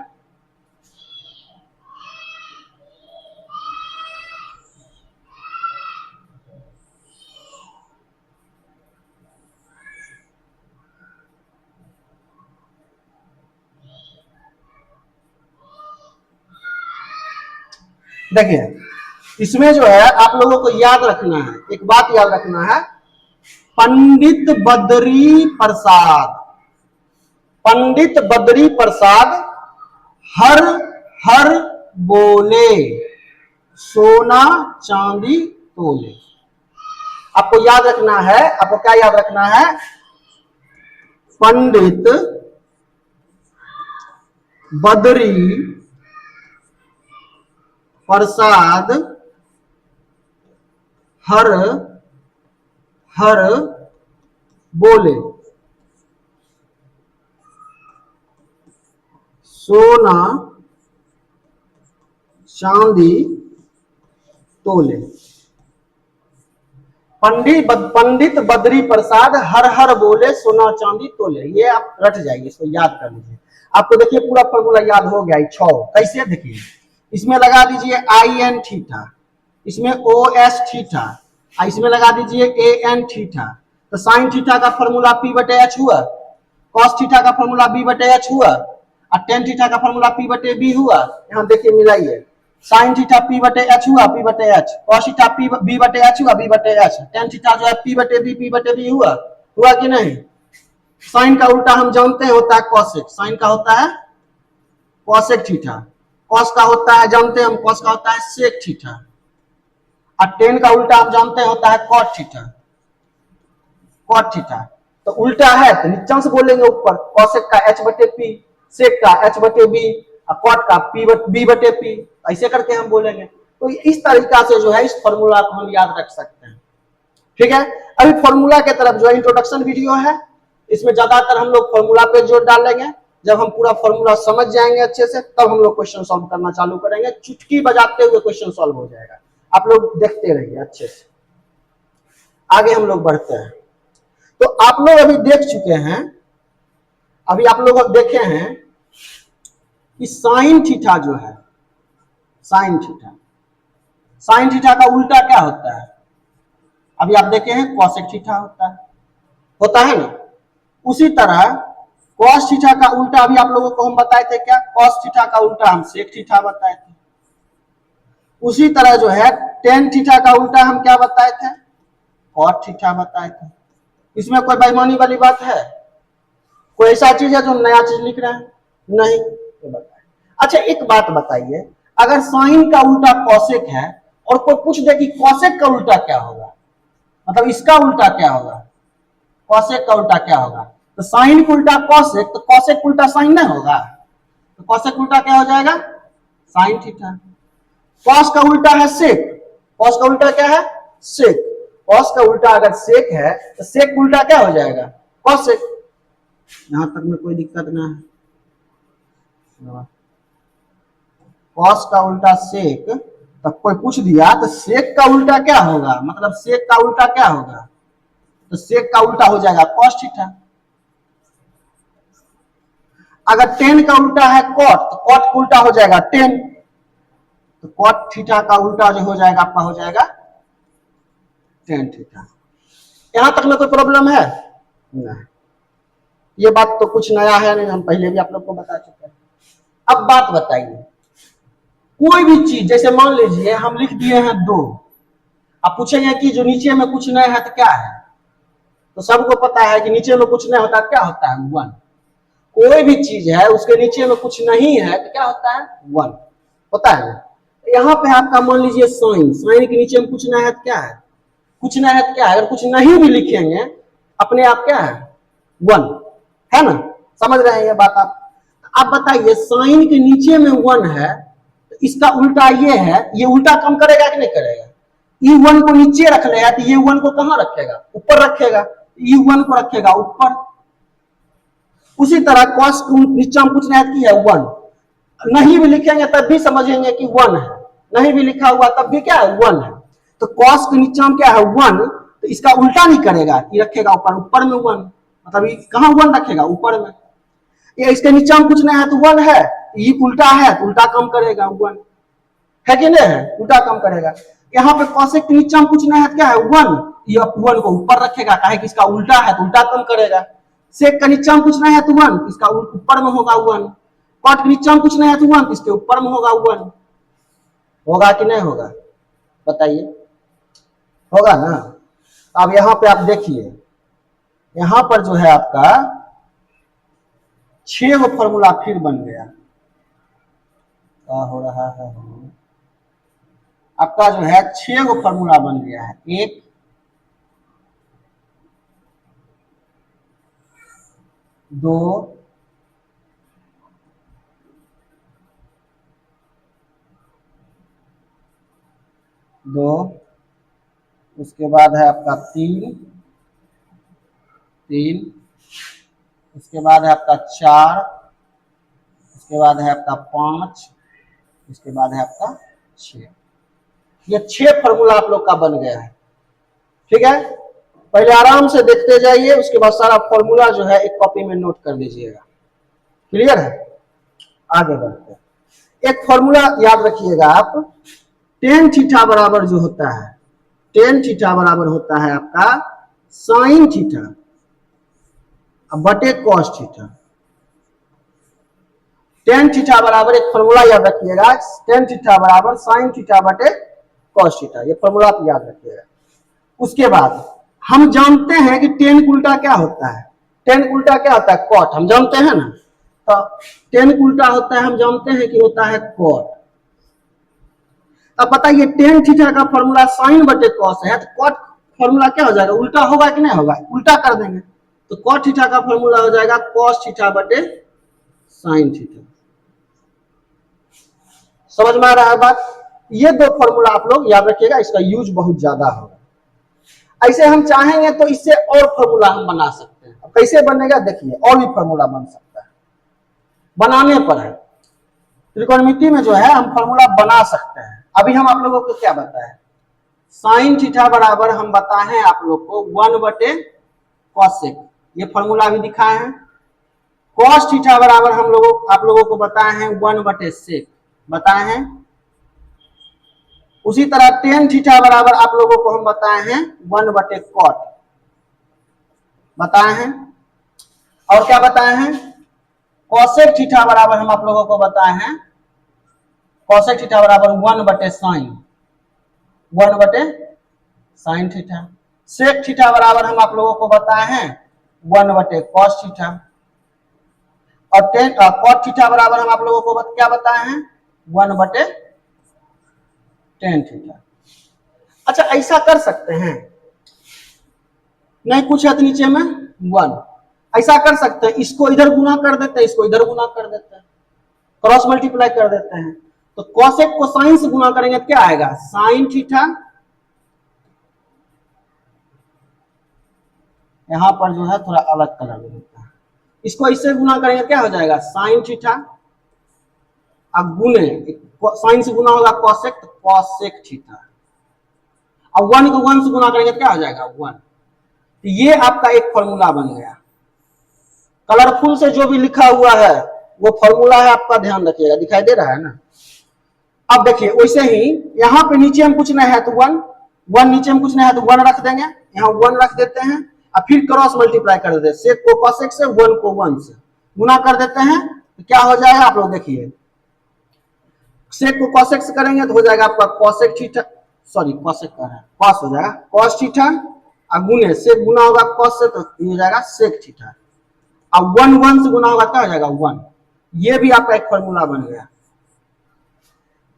देखिए इसमें जो है आप लोगों को याद रखना है, एक बात याद रखना है, पंडित बद्री प्रसाद, पंडित बद्री प्रसाद हर हर बोले सोना चांदी तोले। आपको याद रखना है, आपको क्या याद रखना है, पंडित बद्री प्रसाद हर हर बोले सोना चांदी तोले। पंडित बद्री प्रसाद हर हर बोले सोना चांदी तोले। ये आप रट जाइए, इसको याद कर लीजिए। आपको देखिए पूरा फॉर्मूला याद हो गया। 6 कैसे, देखिए इसमें लगा दीजिए IN थीटा, इसमें OS थीटा, इसमें लगा दीजिए AN थीटा। तो साइन थीटा का फॉर्मूला P बटे H हुआ, कॉस थीटा का फॉर्मूला B बटे H हुआ, और टेन थीटा का फॉर्मूला P बटे B हुआ। यहाँ देखिए मिलाइए, साइन थीटा P बटे H हुआ, P बटे H, कॉस थीटा B बटे H हुआ, B बटे H, टेन थीटा जो है P बटे B हुआ कि नहीं। साइन का उल्टा हम जानते हैं होता है कॉसेक, साइन का होता है कॉसेक थीटा, कॉस का होता है जानते हैं हम, कॉस का होता है सेक थीटा, और टेन का उल्टा हम जानते हैं होता है कॉट थीटा, कॉट थीटा। तो उल्टा है तो नीचे से बोलेंगे ऊपर, कॉसेक का H बटे P, सेक का H बटे B, और कॉट का B बटे P, ऐसे करके हम बोलेंगे। तो इस तरीका से जो है इस फॉर्मूला को हम याद रख सकते हैं। ठीक है, अभी फॉर्मूला के तरफ जो है इंट्रोडक्शन वीडियो है, इसमें ज्यादातर हम लोग फॉर्मूला पे जोर डालेंगे। जब हम पूरा फॉर्मूला समझ जाएंगे अच्छे से तब हम लोग क्वेश्चन सॉल्व करना चालू करेंगे, चुटकी बजाते हुए क्वेश्चन सॉल्व हो जाएगा। आप लोग देखते रहिए अच्छे से। आगे हम लोग बढ़ते हैं। तो आप लोग अभी देख चुके हैं, अभी आप लोग देखे हैं कि साइन थीटा जो है, साइन थीटा का उल्टा क्या होता है, अभी आप देखे हैं कॉसेक थीटा होता है ना। उसी तरह कॉस थीटा का उल्टा अभी आप लोगों को हम बताए थे क्या, कॉस थीटा का उल्टा हम सेक थीटा बताए थे। उसी तरह जो है टेन थीटा का उल्टा हम क्या बताए थे, कॉट थीटा बताए थे। इसमें कोई बेईमानी वाली बात है, कोई ऐसा चीज है जो नया चीज लिख रहे हैं, नहीं, तो बताए। अच्छा एक बात बताइए, अगर साइन का उल्टा कॉसेक है और कोई पूछ दे कि कॉसेक का उल्टा क्या होगा, मतलब इसका उल्टा क्या होगा, कॉसेक का उल्टा क्या होगा, तो साइन का उल्टा कॉसेक, तो कॉसेक का उल्टा साइन नहीं होगा, तो कॉसेक उल्टा क्या हो जाएगा, साइन थीटा। कॉस का उल्टा है सेक, कॉस का उल्टा क्या है, सेक, कॉस का उल्टा अगर सेक है तो सेक उल्टा क्या हो जाएगा, कॉसेक। यहां तक में कोई दिक्कत ना है। कॉस का उल्टा सेक, तब कोई पूछ दिया तो सेक का उल्टा क्या होगा, मतलब सेक का उल्टा क्या होगा, तो सेक का उल्टा हो जाएगा कॉस थीटा। अगर टेन का उल्टा है कॉट, तो कॉट का उल्टा हो जाएगा टेन, तो कॉट थीटा का उल्टा जो हो जाएगा आपका हो जाएगा टेन थीटा। यहां तक में कोई प्रॉब्लम है नहीं, ये बात तो कुछ नया है नहीं, हम पहले भी आप लोग को बता चुके हैं। अब बात बताइए, कोई भी चीज जैसे मान लीजिए हम लिख दिए हैं 2, आप पूछेंगे कि जो नीचे में कुछ नहीं है तो क्या है, तो सबको पता है कि नीचे में कुछ नहीं होता क्या होता है 1। कोई भी चीज है उसके नीचे में कुछ नहीं है तो क्या होता है 1 होता है। यहाँ पे आपका मान लीजिए साइन, साइन के नीचे में कुछ नहीं है तो क्या है, कुछ नहीं है तो क्या है, अगर कुछ नहीं भी लिखेंगे अपने आप क्या है 1 है ना, समझ रहे हैं ये बात आप बताइए साइन के नीचे में 1 है तो इसका उल्टा ये है, ये उल्टा काम करेगा कि नहीं करेगा, ई 1 को नीचे रख लेगा तो ये 1 को कहां रखेगा, ऊपर रखेगा, ई 1 को रखेगा ऊपर। उसी तरह कॉस नीचे में कुछ नहीं है 1, नहीं भी लिखेंगे तब भी समझेंगे कि 1 है, नहीं भी लिखा हुआ तब भी क्या है 1 है। तो कॉस के नीचे में क्या है 1, तो इसका उल्टा नहीं करेगा, ये रखेगा ऊपर, ऊपर में 1, मतलब कहां 1 रखेगा ऊपर में। ये इसके नीचे में कुछ नहीं है तो 1 है, ये उल्टा है तो उल्टा काम करेगा 1 है कि नहीं है, उल्टा काम करेगा। यहाँ पे कॉसेक के नीचे में कुछ नहीं है क्या है 1, ये 1 को ऊपर रखेगा, काहे कि इसका उल्टा है तो उल्टा काम करेगा। सेक के नीचे में कुछ नहीं है तो 1, इसका ऊपर में होगा 1। कॉट के नीचे में कुछ नहीं है तो 1, इसके ऊपर में होगा 1। होगा कि नहीं होगा बताइए, होगा ना। अब यहां पे आप देखिए, यहां पर जो है आपका 6 गो फॉर्मूला फिर बन गया, क्या हो रहा है, आपका जो है 6 गो फॉर्मूला बन गया है। 1 2 2, उसके बाद है आपका 3 3, उसके बाद है आपका 4, उसके बाद है आपका 5, उसके बाद है आपका 6। ये 6 फॉर्मूला आप लोग का बन गया है, ठीक है। पहले आराम से देखते जाइए, उसके बाद सारा फॉर्मूला जो है एक कॉपी में नोट कर लीजिएगा, क्लियर है। आगे बढ़ते हैं, एक फॉर्मूला याद रखिएगा आप, टेन थीटा बराबर जो होता है, टेन थीटा बराबर होता है आपका साइन थीटा बटे कॉस थीटा। टेन थीटा बराबर एक फॉर्मूला याद रखिएगा, टेन थीटा बराबर साइन थीटा बटे कॉस थीटा, ये फॉर्मूला आप याद रखिएगा। उसके बाद हम जानते हैं कि टेन उल्टा क्या होता है, टेन उल्टा क्या होता है कॉट, हम जानते हैं ना, तो टेन उल्टा होता है हम जानते हैं कि होता है कॉट। अब बताइए टेन थीटा का फॉर्मूला साइन बटे कॉस है, तो कॉट फॉर्मूला क्या हो जाएगा, उल्टा होगा कि नहीं होगा, उल्टा कर देंगे, तो कॉट थीटा का फॉर्मूला हो जाएगा कॉस थीटा बटे साइन थीटा। समझ में आ रहा है बात। ये 2 फॉर्मूला आप लोग याद रखिएगा, इसका यूज बहुत ज्यादा होगा। ऐसे हम चाहेंगे तो इससे और फॉर्मूला हम बना सकते हैं, अब कैसे बनेगा देखिए, और भी फॉर्मूला बन सकता है, बनाने पर है, त्रिकोणमिति में जो है हम फॉर्मूला बना सकते हैं। अभी हम आप लोगों को क्या बताएं, साइन थीटा बराबर हम बताए हैं आप लोग को 1 बटे कॉसेक, ये फॉर्मूला भी दिखाए हैं। कॉस थीटा बराबर हम लोगों आप लोगों को बताए हैं 1 बटे सेक बताए हैं। उसी तरह टेन थीटा बराबर आप लोगों को हम बताए हैं 1 बटे कॉट बताए हैं, और क्या बताए हैं कॉसेक थीटा बराबर हम आप लोगों को बताए हैं, कॉसेक थीटा बराबर 1/sin, 1/sin theta. Sec theta बराबर हम आप लोगों को बताए हैं 1/cos थीटा। और कॉट थीटा बराबर हम आप लोगों को क्या बताए हैं 1/tan थीटा। अच्छा ऐसा कर सकते हैं, नहीं कुछ है तो नीचे में 1, ऐसा कर सकते हैं, इसको इधर गुना कर देते हैं, इसको इधर गुना कर देते हैं, क्रॉस मल्टीप्लाई कर देते हैं। तो कॉसेक को साइन से गुना करेंगे क्या आएगा साइन थीटा, यहां पर जो है थोड़ा अलग कलर में होता है, इसको इससे गुना करेंगे क्या हो जाएगा साइन थीटा, अब गुने साइन से गुना होगा कॉसेक, तो कॉसेक थीटा। अब 1 को 1 से गुना करेंगे क्या हो जाएगा 1। तो ये आपका एक फॉर्मूला बन गया। कलरफुल से जो भी लिखा हुआ है वो फॉर्मूला है, आपका ध्यान रखिएगा, दिखाई दे रहा है ना। अब देखिए वैसे ही यहाँ पे नीचे में कुछ नहीं है तो 1, 1 नीचे में कुछ नहीं है तो 1 रख देंगे, यहाँ 1 रख देते हैं और फिर क्रॉस मल्टीप्लाई कर देते हैं, सेक को कॉसेक से 1 को 1 से गुना कर देते हैं, तो क्या हो जाएगा आप लोग देखिए, सेक को कॉसेक से करेंगे तो हो जाएगा आपका कॉसेक थीटा, सॉरी कॉसेक का है कॉस हो जाएगा कॉस थीटा, और गुने सेक गुना होगा कॉस से तो ये हो जाएगा सेक थीटा। अब 1 1 से गुना होगा क्या हो जाएगा 1, ये भी आपका एक फॉर्मूला बन गया।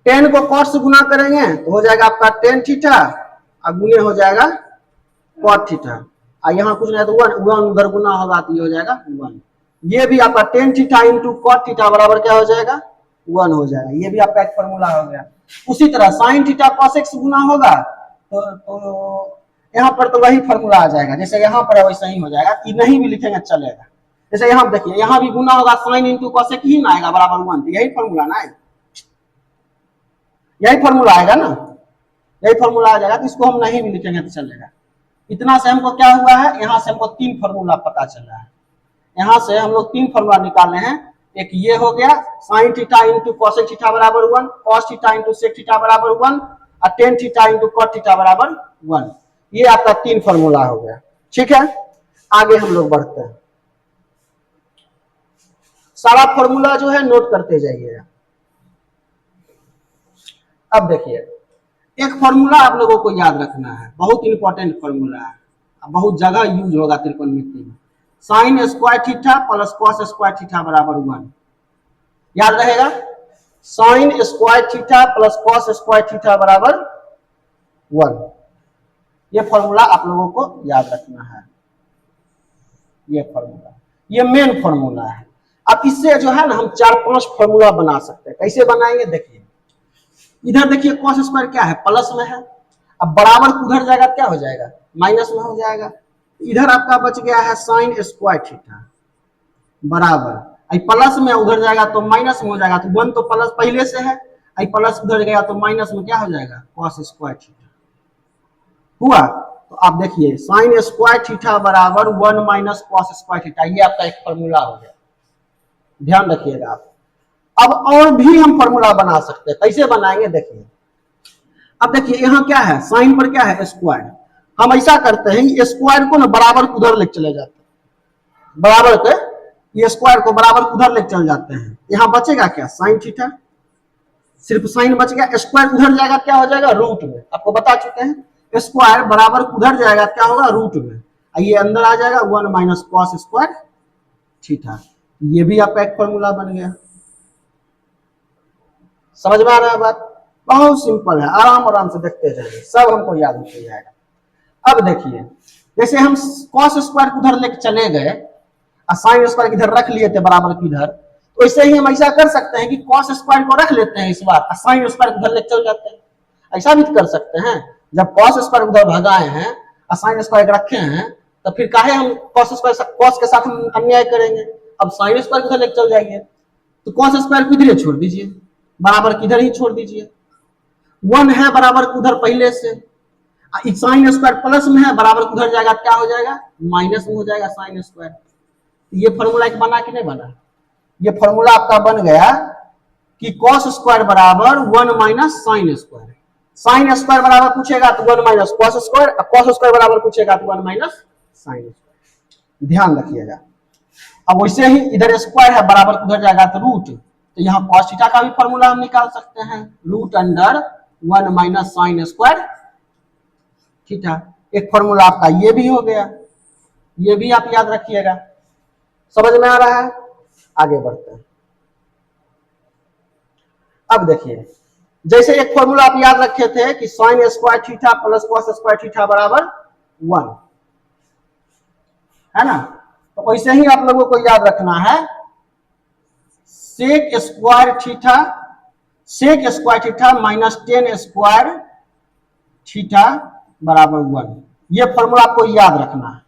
10 को cos से गुना करेंगे तो हो जाएगा आपका tan थीटा, और गुने हो जाएगा cot थीटा, और यहाँ कुछ नहीं तो 1 उधर गुना होगा तो ये हो जाएगा 1। ये भी आपका tan theta into cot theta बराबर क्या हो जाएगा 1 हो जाएगा, ये भी आपका एक फॉर्मूला हो गया। उसी तरह sin थीटा cosec से गुना होगा तो यहाँ पर तो वही फॉर्मूला आ जाएगा, जैसे यहाँ पर वैसा ही हो जाएगा, कि नहीं भी लिखेंगे चलेगा। जैसे यहाँ देखिए यहाँ भी गुना होगा साइन इंटू कॉसेक ही ना आएगा बराबर 1, यही फॉर्मूला ना आएगा, यही फॉर्मूला आएगा ना, यही फॉर्मूला आ जाएगा, तो इसको हम नहीं भी लिखेंगे तो चलेगा। इतना से हमको क्या हुआ है, यहाँ से हमको 3 फॉर्मूला पता चला है, यहाँ से हम लोग 3 फॉर्मूला निकाले हैं। एक ये हो गया sine theta into cosec theta बराबर 1, cos theta into sec theta बराबर 1, और tan theta into cot theta बराबर 1। ये आपका 3 फॉर्मूला हो गया। ठीक है, आगे हम लोग बढ़ते हैं। सारा फॉर्मूला जो है नोट करते जाइएगा। अब देखिए एक फॉर्मूला आप लोगों को याद रखना है, बहुत इंपॉर्टेंट फॉर्मूला है, बहुत जगह यूज होगा त्रिकोणमिति में। Sign square theta plus cos square theta बराबर 1, याद रहेगा। Sign square theta plus cos square theta बराबर 1, ये फॉर्मूला आप लोगों को याद रखना है। ये फॉर्मूला, ये मेन फॉर्मूला है। अब इससे जो है ना हम 4-5 फॉर्मूला बना सकते हैं। कैसे बनाएंगे देखिए, इधर देखिए कॉस स्क्वायर क्या है प्लस में है, अब बराबर उधर जाएगा क्या हो जाएगा माइनस में हो जाएगा। इधर आपका बच गया है साइन स्क्वायर थीटा बराबर, प्लस में उधर जाएगा तो माइनस में हो जाएगा, तो 1 तो प्लस पहले से है, प्लस उधर गया तो माइनस में क्या हो जाएगा कॉस स्क्वायर थीटा हुआ। तो आप देखिए साइन स्क्वायर थीटा बराबर 1 माइनस कॉस स्क्वायर थीटा, ये आपका एक फॉर्मूला हो गया, ध्यान रखिएगा आप। अब और भी हम फॉर्मूला बना सकते हैं, कैसे बनाएंगे देखिए। अब देखिए यहाँ क्या है, साइन पर क्या है स्क्वायर, हम ऐसा करते हैं स्क्वायर को ना बराबर उधर लेके चले जाते हैं, बराबर के ये स्क्वायर को बराबर उधर लेके चल जाते हैं। यहाँ बचेगा क्या साइन थीटा, सिर्फ साइन बच गया, स्क्वायर उधर जाएगा क्या हो जाएगा रूट में, आपको बता चुके हैं स्क्वायर बराबर उधर जाएगा क्या होगा रूट में, ये अंदर आ जाएगा 1 माइनस कॉस स्क्वायर थीटा। ये भी आपका एक फॉर्मूला बन गया। समझ में आ रहा है बात, बहुत सिंपल है, आराम आराम से देखते जाइए, सब हमको याद हो जाएगा। अब देखिए जैसे हम कॉस स्क्वायर उधर लेके चले गए और साइन स्क्वायर इधर रख लिए थे बराबर की इधर, तो ऐसे ही हम ऐसा कर सकते हैं कि कॉस स्क्वायर को रख लेते हैं इस बार और साइन स्क्वायर उधर लेके चल जाते हैं। ऐसा भी कर सकते हैं, जब कॉस स्क्वायर उधर भगाए हैं और साइन स्क्वायर रखे हैं तो फिर काहे हम कॉस स्क्वायर कॉस के साथ हम अन्याय करेंगे, अब साइन स्क्वायर उधर लेके चल जाएंगे, तो कॉस स्क्वायर को इधर छोड़ दीजिए, बराबर किधर ही छोड़ दीजिए, 1 है बराबर उधर पहले से, साइन स्क्वायर प्लस में है बराबर उधर जाएगा क्या हो जाएगा माइनस में हो जाएगा साइन स्क्वायर। ये फॉर्मूला एक बना कि नहीं बना, ये फॉर्मूला आपका बन गया कि कॉस स्क्वायर बराबर 1 minus sine square, sine square बराबर पूछेगा तो 1 minus cos square, cos square बराबर पूछेगा तो 1 माइनस साइन स्क्वायर। ध्यान रखिएगा। अब वैसे ही इधर स्क्वायर है बराबर उधर जाएगा तो रूट, तो यहाँ cos थीटा का भी फॉर्मूला हम निकाल सकते हैं, root under 1 minus sine square theta. एक फॉर्मूला आपका ये भी हो गया, ये भी आप याद रखिएगा। समझ में आ रहा है? आगे बढ़ते हैं। अब देखिए, जैसे एक फॉर्मूला आप याद रखे थे कि sign square theta plus cos square theta बराबर 1, है ना? तो वैसे ही आप लोगों को याद रखना है sec square theta minus tan square theta बराबर 1। ये फॉर्मूला आपको याद रखना है।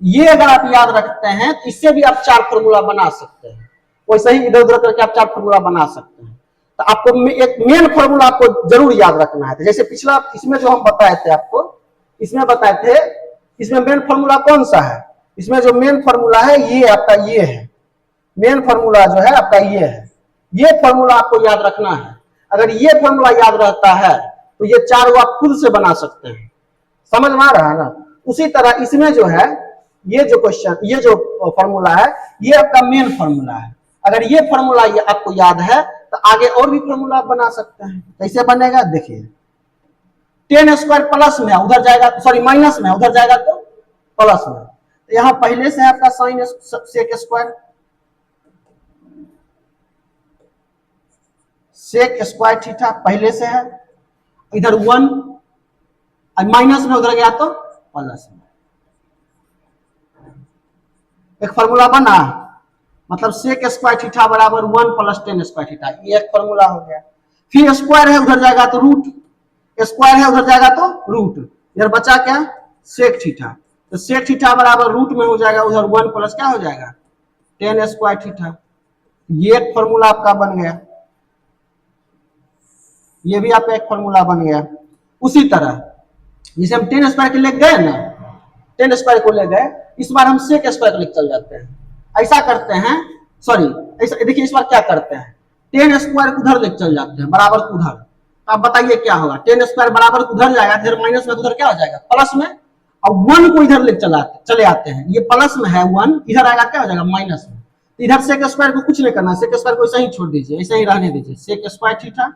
ये अगर आप याद रखते हैं तो इससे भी आप 4 फॉर्मूला बना सकते हैं, वैसे ही इधर उधर करके आप 4 फॉर्मूला बना सकते हैं। तो आपको एक मेन फॉर्मूला आपको जरूर याद रखना है। तो जैसे पिछला इसमें जो हम बताए थे आपको, इसमें बताए थे, इसमें मेन फॉर्मूला कौन सा है? इसमें जो मेन फॉर्मूला है ये आपका ये है, मेन फॉर्मूला जो है आपका ये है। ये फॉर्मूला आपको याद रखना है। अगर ये फॉर्मूला याद रहता है तो ये 4 आप खुद से बना सकते हैं। समझ में आ रहा है ना? उसी तरह इसमें जो है ये जो क्वेश्चन, ये जो फॉर्मूला है ये आपका मेन फॉर्मूला है। अगर ये फॉर्मूला आपको याद है तो आगे और भी फॉर्मूला बना सकते हैं। कैसे बनेगा देखिए, टेन स्क्वायर प्लस में उधर जाएगा, सॉरी माइनस में उधर जाएगा तो प्लस में। तो यहां पहले से है आपका साइन सेक स्क्वायर थीटा पहले से है, इधर 1 माइनस में उधर गया तो प्लस में। एक फॉर्मूला बना, मतलब सेक स्क्वायर थीटा बराबर 1 प्लस टेन स्क्वायर थीटा, ये एक फॉर्मूला हो गया। फिर स्क्वायर है उधर जाएगा तो रूट, स्क्वायर है उधर जाएगा तो रूट, इधर बचा क्या सेक थीटा, तो सेक थीटा बराबर रूट में हो जाएगा उधर 1 प्लस क्या हो जाएगा टेन स्क्वायर थीटा। ये एक फॉर्मूला आपका बन गया, ये भी आपका एक फॉर्मूला बन गया। उसी तरह जैसे हम टेन स्क्वायर के ले गए ना, टेन स्क्वायर को ले गए, इस बार हम सेक स्क्वायर को लेकर चल जाते हैं। ऐसा करते हैं, सॉरी ऐसा देखिए, इस बार क्या करते हैं, टेन स्क्वायर उधर लेकर चल जाते हैं बराबर उधर। अब बताइए क्या होगा, टेन स्क्वायर बराबर उधर जाएगा, इधर माइनस में उधर क्या हो जाएगा प्लस में, अब 1 को इधर लेकर चले आते हैं, ये प्लस में है 1, इधर आएगा क्या हो जाएगा माइनस में। इधर सेक स्क्वायर को कुछ नहीं करना, सेक स्क्वायर को ऐसा ही छोड़ दीजिए, ऐसा ही रहने दीजिए, सेक स्क्वायर थीटा।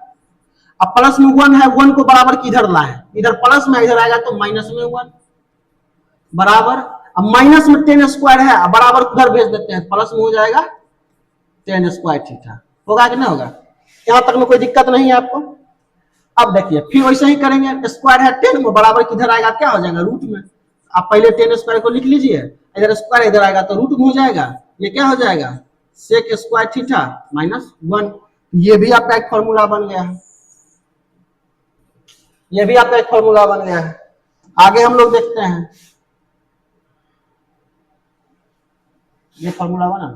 अब प्लस में 1 है, 1 को बराबर किधर लाए, इधर प्लस में, इधर आएगा तो माइनस में 1 बराबर। अब माइनस में टेन स्क्वायर है, बराबर उधर भेज देते हैं, प्लस में हो जाएगा टेन स्क्वायर थीटा। होगा कि नहीं होगा? यहां तक में कोई दिक्कत नहीं है आपको? अब देखिए फिर वैसे ही करेंगे, स्क्वायर है 10 में, बराबर किधर आएगा क्या हो जाएगा रूट में। आप पहले टेन स्क्वायर को लिख लीजिए, इधर स्क्वायर इधर आएगा तो रूट में हो जाएगा, ये क्या हो जाएगा सेक स्क्वायर थीटा माइनस 1। ये भी आपका एक फॉर्मूला बन गया है, ये भी आपका एक फॉर्मूला बन गया है। आगे हम लोग देखते हैं, ये फॉर्मूला बना,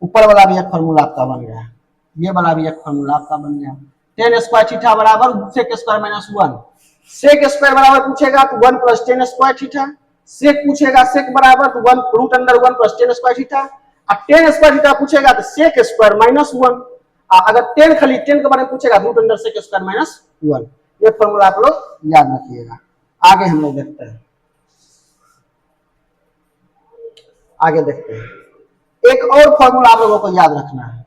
ऊपर वाला भी एक फॉर्मूला आपका बन गया, ये वाला भी एक फॉर्मूला आपका बन गया। टेन स्क्वायर थीटा बराबर sec square minus 1, sec square बराबर पूछेगा तो 1 plus tan square theta, sec पूछेगा सेक बराबर तो 1 root under 1 plus tan square theta, और टेन स्क्वायर थीटा पूछेगा तो सेक स्क्वायर माइनस 1, अगर टेन खाली टेन के बारे में पूछेगा root under sec square minus 1। ये फॉर्मूला आप लोग याद रखिएगा। आगे हम लोग देखते हैं, आगे देखते हैं, एक और फॉर्मूला आप लोगों को याद रखना है।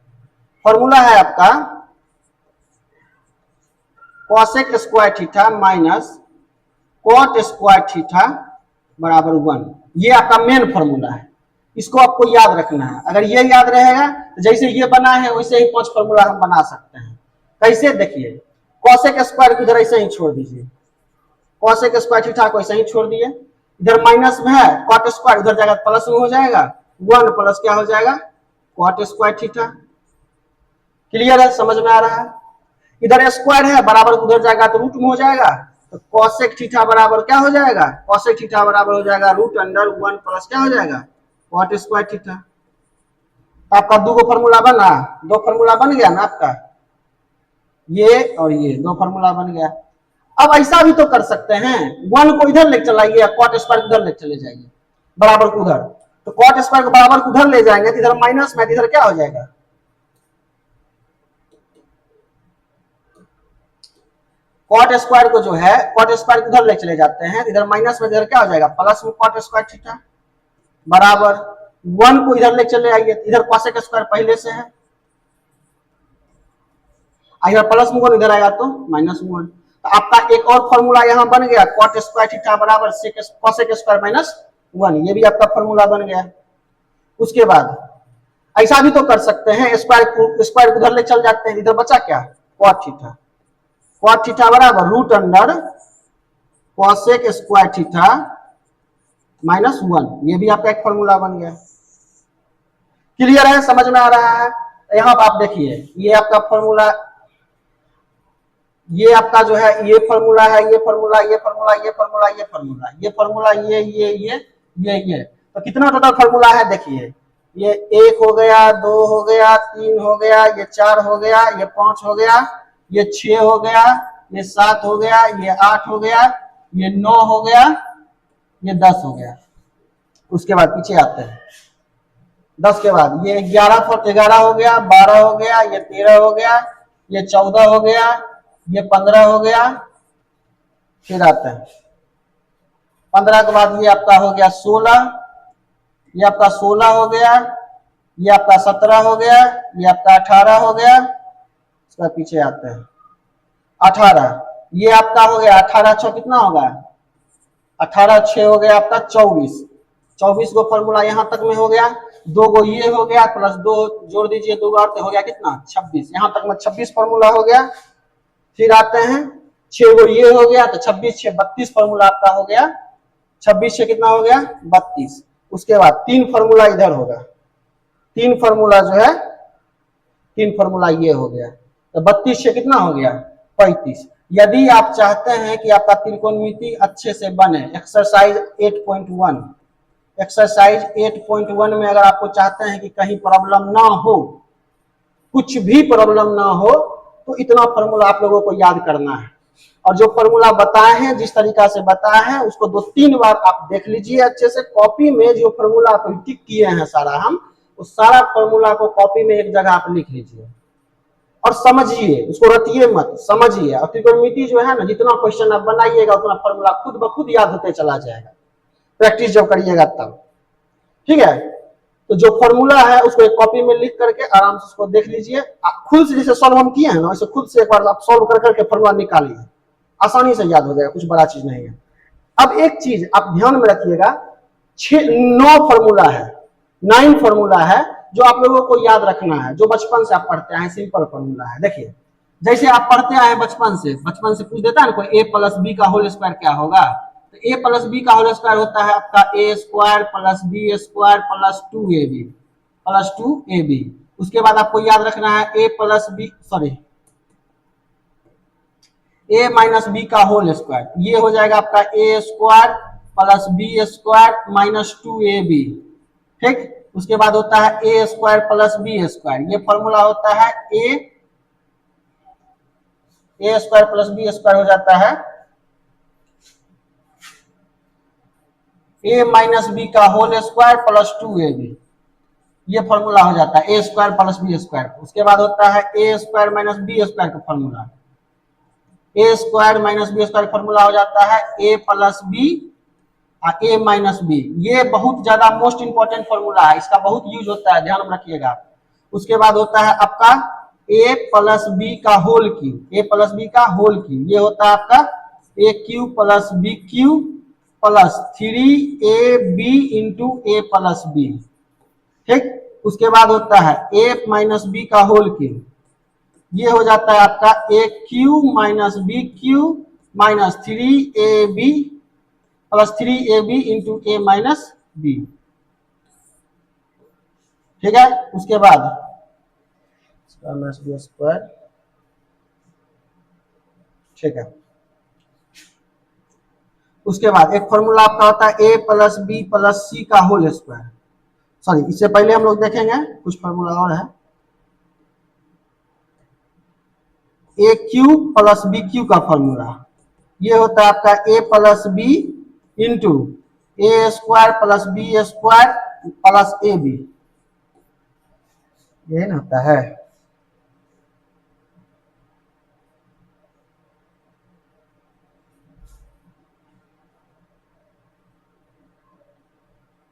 फॉर्मूला है आपका cosec square theta minus cot square theta बराबर 1। ये आपका मेन फॉर्मूला है, इसको आपको याद रखना है। अगर ये याद रहेगा तो जैसे ये बना है वैसे ही 5 फॉर्मूला हम बना सकते हैं। कैसे देखिए, कॉसेक स्क्वायर को इधर ऐसे ही छोड़ दीजिए, कॉसेक स्क्वायर थीटा को ऐसे ही छोड़ दिए, इधर माइनस में है कॉट स्क्वायर उधर जाएगा प्लस में हो जाएगा, 1 प्लस क्या हो जाएगा कॉट स्क्वायर थीटा। क्लियर है? समझ में आ रहा है? इधर स्क्वायर है बराबर उधर जाएगा तो रूट में हो जाएगा, तो कॉसेक थीटा बराबर क्या हो जाएगा, कॉसेक थीटा बराबर हो जाएगा रूट अंडर 1 प्लस क्या हो जाएगा कॉट स्क्वायर थीटा। तो आपका 2 फॉर्मूला बना, 2 फॉर्मूला बन गया ना आपका, ये और ये 2 फॉर्मूला बन गया। अब ऐसा भी तो कर सकते हैं, 1 को इधर ले चलाइए, कॉट स्क्वायर उधर ले चले जाइए बराबर को उधर, तो कॉट स्क्वायर को बराबर उधर ले जाएंगे तो इधर माइनस में, इधर क्या हो जाएगा कॉट स्क्वायर को जो है कॉट स्क्वायर उधर ले चले जाते हैं, इधर माइनस में, इधर क्या हो जाएगा प्लस में कॉट स्क्वायर थीटा बराबर वन को इधर ले चले आइए, इधर cosec स्क्वायर पहले से है, इधर प्लस में वन, इधर आएगा तो माइनस में वन। तो आपका एक और फॉर्मूला यहाँ बन गया, cot स्क्वायर थीटा बराबर cosec स्क्वायर माइनस वन, ये भी आपका फॉर्मूला बन गया। उसके बाद ऐसा भी तो कर सकते हैं, स्क्वायर स्क्वायर उधर ले चल जाते हैं, इधर बचा क्या, cot थीटा, cot थीटा बराबर root under cosec square theta minus one, ये भी आपका एक फॉर्मूला बन गया। क्लियर है, समझ में आ रहा है? यहाँ पर आप देखिए, ये आपका फॉर्मूला, ये आपका जो है ये फॉर्मूला है, ये फॉर्मूला, ये फॉर्मूला, ये फॉर्मूला, ये फॉर्मूला, ये फॉर्मूला, ये तो कितना टोटल फॉर्मूला है देखिए, ये एक हो गया, दो हो गया, तीन हो गया, ये चार हो गया, ये पांच हो गया, ये छह हो गया, ये सात हो गया, ये आठ हो गया, ये नौ हो गया, ये 10 हो गया। उसके बाद पीछे आते हैं, 10 के बाद ये 11 हो गया, 12 हो गया, ये 13 हो गया, ये 14 हो गया, ये 15 हो गया। फिर आते हैं 15 के बाद ये आपका हो गया 16, ये आपका 16 हो गया, ये आपका 17 हो गया, ये आपका 18 हो गया। इसका पीछे आते हैं 18, ये आपका हो गया 18 छः कितना होगा, 18 छः हो गया आपका 24, 24 को फॉर्मूला यहाँ तक में हो गया, दो गो ये हो गया प्लस दो जोड़ दीजिए, दो और हो गया कितना 26, यहाँ तक में 26 फॉर्मूला हो गया। फिर आते हैं 6 गो ये हो गया, तो 26 6 32 फॉर्मूला आपका हो गया, 26 6 कितना हो गया 32। उसके बाद 3 फॉर्मूला इधर होगा, 3 फॉर्मूला जो है 3 फॉर्मूला ये हो गया, तो 32 से कितना हो गया 35। यदि आप चाहते हैं कि आपका त्रिकोणमिति अच्छे से बने, एक्सरसाइज 8.1, एक्सरसाइज 8.1 में अगर आपको चाहते हैं कि कहीं प्रॉब्लम ना हो, कुछ भी प्रॉब्लम ना हो, तो इतना फॉर्मूला आप लोगों को याद करना है। और जो फॉर्मूला बताए हैं, जिस तरीका से बताया है, उसको 2-3 बार आप देख लीजिए अच्छे से। कॉपी में जो फॉर्मूला आप टिक किए हैं सारा, हम उस सारा फॉर्मूला को कॉपी में एक जगह आप लिख लीजिए और समझिए, उसको रटिए मत, समझिए। और त्रिकोणमिति जो है ना, जितना क्वेश्चन आप बनाइएगा उतना फॉर्मूला खुद ब खुद याद होते चला जाएगा, प्रैक्टिस जब करिएगा तब। ठीक है, तो जो फॉर्मूला है उसको एक कॉपी में लिख करके आराम से उसको देख लीजिए, खुद से जैसे सॉल्व हम किए हैं ना, वैसे खुद से एक बार आप सॉल्व कर करके फॉर्मूला निकालिए, आसानी से याद हो जाएगा, कुछ बड़ा चीज नहीं है। अब एक चीज आप ध्यान में रखिएगा, 9 फॉर्मूला है, 9 फॉर्मूला है जो आप लोगों को याद रखना है, जो बचपन से आप पढ़ते आए, सिंपल फॉर्मूला है। देखिए, जैसे आप पढ़ते आए बचपन से पूछ देता है ना कोई, a प्लस बी का होल स्क्वायर क्या होगा, तो a प्लस बी का होल स्क्वायर होता है आपका a square plus B square plus 2ab plus 2ab। उसके बाद आपको याद रखना है a plus B, sorry, a minus B का होल स्क्वायर, ये हो जाएगा आपका a square plus B square minus 2ab। ठीक, उसके बाद होता है a square plus B square, ये फॉर्मूला होता है a square plus B square हो जाता है a माइनस बी का होल स्क्वायर प्लस 2ab, ये फॉर्मूला हो जाता है a square plus B square. उसके बाद होता है a square minus B square का formula, a square minus B square formula हो जाता है a plus B a minus B. ये बहुत ज्यादा मोस्ट इंपॉर्टेंट फॉर्मूला है, इसका बहुत यूज होता है, ध्यान में रखिएगा। उसके बाद होता है आपका a प्लस बी का whole cube, a plus B का होल क्यूब, ये होता है आपका a cube plus B cube plus 3ab into a plus B. ठीक, उसके बाद होता है a माइनस बी का होल क्यूब, ये हो जाता है आपका a cube minus B cube minus 3ab plus 3ab into a minus B. ठीक है, उसके बाद माइनस बी स्क्वायर, ठीक है। उसके बाद एक फॉर्मूला आपका होता है a plus B plus C का होल स्क्वायर, सॉरी, इससे पहले हम लोग देखेंगे कुछ फॉर्मूला और है, a cube plus B cube का फॉर्मूला, ये होता है आपका a plus B into A square plus B square plus A B, यही ना होता है।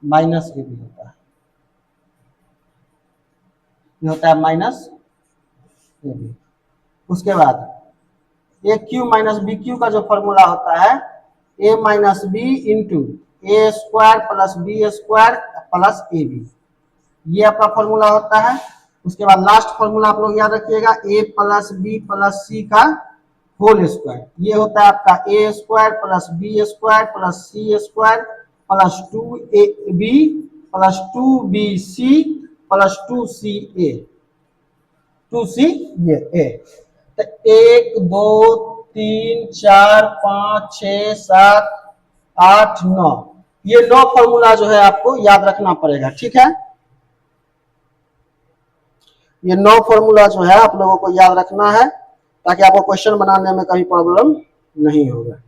माइनस ए बी होता है, ये होता है माइनस ए बी। उसके बाद A cube minus B cube का जो फॉर्मूला होता है A minus B into A square plus B square plus A B, ये आपका फॉर्मूला होता है। उसके बाद लास्ट फॉर्मूला आप लोग याद रखिएगा A plus B plus C का होल स्क्वायर, ये होता है आपका A square plus B square plus C square plus 2ab plus 2bc plus 2ca 2c ये ए। तो 1 2 3 4 5 6 7 8 9, ये 9 फॉर्मूला जो है आपको याद रखना पड़ेगा, ठीक है। ये 9 फॉर्मूला जो है आप लोगों को याद रखना है ताकि आपको क्वेश्चन बनाने में कहीं प्रॉब्लम नहीं होगा।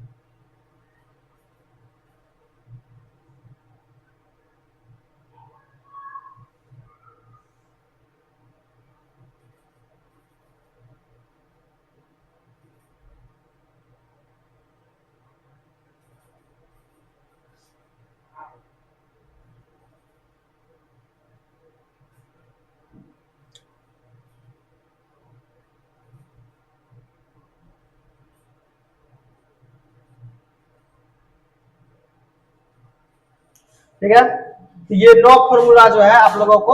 ठीक है, तो ये 9 फॉर्मूला जो है आप लोगों को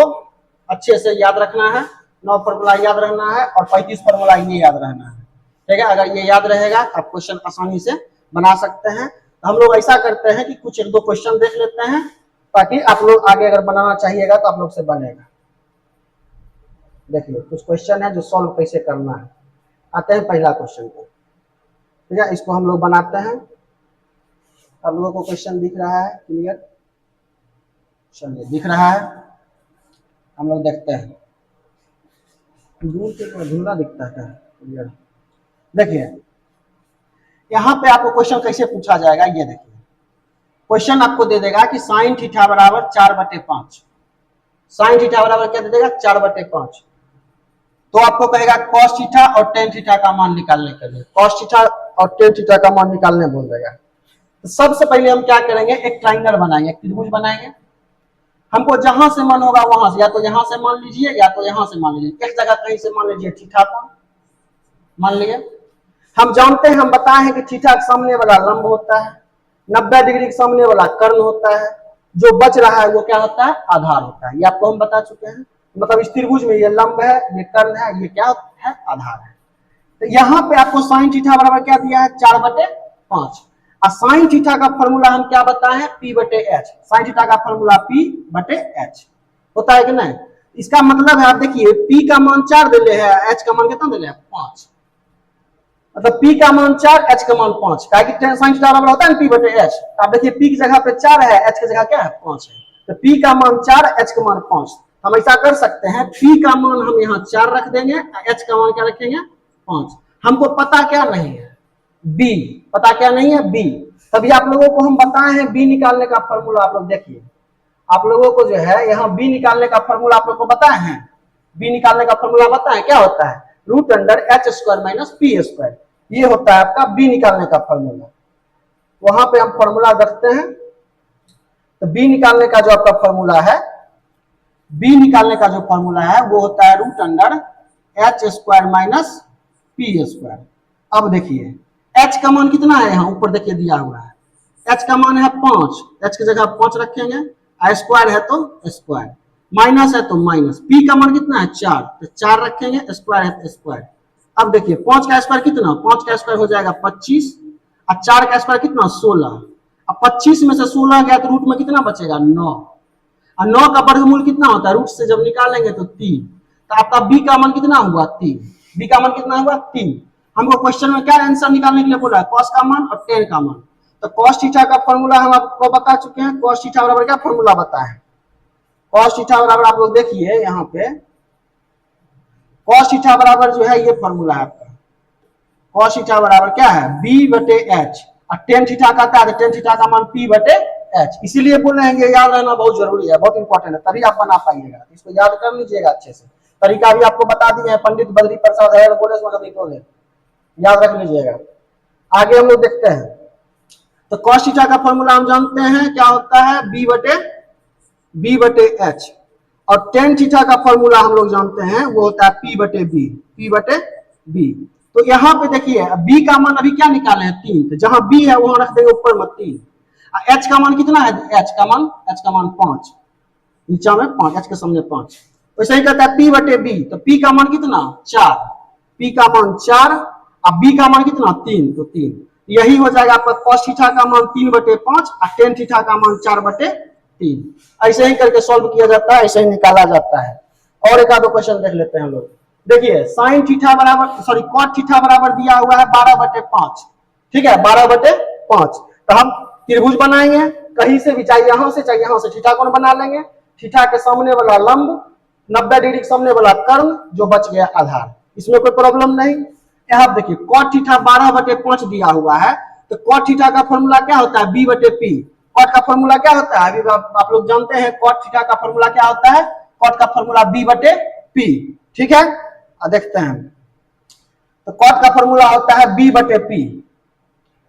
अच्छे से याद रखना है, 9 फॉर्मूला याद रखना है और 35 फॉर्मूला ये याद रहना है, ठीक है। अगर ये याद रहेगा तो आप क्वेश्चन आसानी से बना सकते हैं। तो हम लोग ऐसा करते हैं कि कुछ 1-2 क्वेश्चन देख लेते हैं ताकि आप लोग आगे अगर बनाना चाहिएगा तो आप लोग से बनेगा। देखिए कुछ क्वेश्चन है जो सॉल्व कैसे करना है। आते हैं पहला क्वेश्चन को, ठीक है, इसको हम लोग बनाते हैं। आप लोगों को क्वेश्चन दिख रहा है क्लियर? चलिए दिख रहा है, हम लोग देखते हैं। दूर से थोड़ा धुंधला दिखता है क्लियर? देखिए यहाँ पे आपको क्वेश्चन कैसे पूछा जाएगा, ये देखिए क्वेश्चन आपको दे देगा कि साइन थीटा बराबर 4/5, साइन थीटा बराबर क्या दे देगा 4/5। तो आपको कहेगा कॉस थीटा और टेन थीटा का मान निकालने के लिए, कॉस थीटा और टेन थीटा का मान निकालने बोल देगा। तो सबसे पहले हम क्या करेंगे, एक ट्राइंगल बनाएंगे, एक त्रिभुज बनाएंगे। हमको जहां से मन होगा वहां से, या तो यहां से मान लीजिए या तो यहां से मान लीजिए, एक जगह कहीं से मान लीजिए थीटा को मान लिए। हम जानते हैं, हम बताए हैं कि थीटा के सामने वाला लंब होता है, 90 डिग्री के सामने वाला कर्ण होता है, जो बच रहा है वो क्या होता है आधार होता है। ये आपको हम बता चुके हैं। मतलब इस त्रिभुज में ये लंब है, ये कर्ण है, ये क्या है आधार है। तो यहाँ पे आपको साइन थीटा बराबर क्या दिया है 4/5 और साइन थीटा का फॉर्मूला हम क्या बताए हैं P/H। साइन थीटा का फॉर्मूला P/H होता है कि नहीं? इसका मतलब है आप देखिए P का मान 4 दे है, H का मान कितना दे है 5, मतलब P का मान 4 H का मान 5, साइन थीटा बराबर होता है ना P/H। आप देखिए P की जगह पे 4 है, H की जगह क्या है 5 है, तो P का मान 4 H का मान 5। हम ऐसा कर सकते हैं P का मान हम यहाँ 4 रख देंगे, H का मान क्या रखेंगे 5। हमको पता क्या नहीं है B, पता क्या नहीं है B, तभी आप लोगों को हम बताए हैं B निकालने का फॉर्मूला। आप लोग देखिए, आप लोगों को जो है यहाँ B निकालने का फॉर्मूला आप लोग को बताए हैं, B निकालने का फॉर्मूला बताएं क्या होता है √H² - P², ये होता है आपका B निकालने का फॉर्मूला। वहां पे हम फॉर्मूला रखते हैं। तो B निकालने का जो आपका फॉर्मूला है, B निकालने का जो फॉर्मूला है वो होता है √H² - P²। अब देखिए H का मान कितना है, यहाँ ऊपर देखिए दिया हुआ है, H का मान है 5, H की जगह 5 रखेंगे, स्क्वायर है तो स्क्वायर, माइनस है तो माइनस। P का मान कितना है 4, तो 4 रखेंगे, स्क्वायर है तो स्क्वायर। अब देखिए 5 का स्क्वायर कितना, 5 का स्क्वायर हो जाएगा 25 और 4 का स्क्वायर कितना 16। अब 25 में से 16 गया तो रूट में कितना बचेगा 9, और 9 का वर्गमूल कितना होता है, रूट से जब निकालेंगे तो 3। तो आपका B का मान कितना हुआ 3, B का मान कितना हुआ 3। हमको क्वेश्चन में क्या आंसर निकालने के लिए बोला है कॉस का मान और टेन का मान। तो कॉस थीटा का फॉर्मूला हम आपको बता चुके हैं। कॉस थीटा बराबर क्या फॉर्मूला बताया है, कॉस थीटा बराबर आप लोग देखिए यहाँ पे कॉस थीटा बराबर जो है ये फॉर्मूला है आपका। कॉस थीटा बराबर क्या है B/H और टेन थीटा का क्या है, टेन थीटा का मान P/H। इसीलिए बोल रहे हैं ये याद रहना बहुत जरूरी है, बहुत इंपॉर्टेंट है, तभी आप बना पाइएगा। इसको याद कर लीजिएगा अच्छे से। तरीका भी आपको बता दिए हैं, पंडित बद्री प्रसाद है बोले, याद रख लीजिएगा। आगे हम लोग देखते हैं। तो कॉस थीटा का फॉर्मूला हम जानते हैं क्या होता है B/H और टेन थीटा का फॉर्मूला हम लोग जानते हैं वो होता है P बटे बी, P बटे बी। तो यहाँ पे देखिए B का मान अभी क्या निकाले हैं 3, तो जहां B है वहां रख देंगे ऊपर में 3। H का मान कितना है, H का मान 5, नीचा में 5, H के सामने 5। वैसे ही कहता है P बटे बी, तो P का मान कितना 4, P का मान 4, अब B का मान कितना 3, तो 3। यही हो जाएगा आपका cos थीटा का मान 3 बटे 5 और टेन थीटा का मान 4 बटे 3। ऐसे ही करके सॉल्व किया जाता है, ऐसे ही निकाला जाता है। और एक आधो क्वेश्चन देख लेते हैं हम लोग। देखिए साइन थीटा बराबर सॉरी कॉट थीटा बराबर दिया हुआ है 12 बटे 5, ठीक है 12 बटे 5। तो हम त्रिभुज बनाएंगे, कहीं से भी चाहिए यहाँ से चाहिए यहाँ से थीटा कोण बना लेंगे। थीटा के सामने वाला लंब 90 डिग्री के सामने वाला कर्ण, जो बच गया आधार, इसमें कोई प्रॉब्लम नहीं। यहाँ देखिए कॉट थीटा 12 बटे 5 दिया हुआ है, तो कॉट थीटा का फॉर्मूला क्या होता है बी बटे पी। कॉट का फॉर्मूला क्या होता है, अभी आप लोग जानते हैं कॉट थीटा का फॉर्मूला क्या होता है, कॉट का फॉर्मूला बी बटे पी, ठीक है। देखते हैं, तो कॉट का फॉर्मूला होता है बी बटे पी,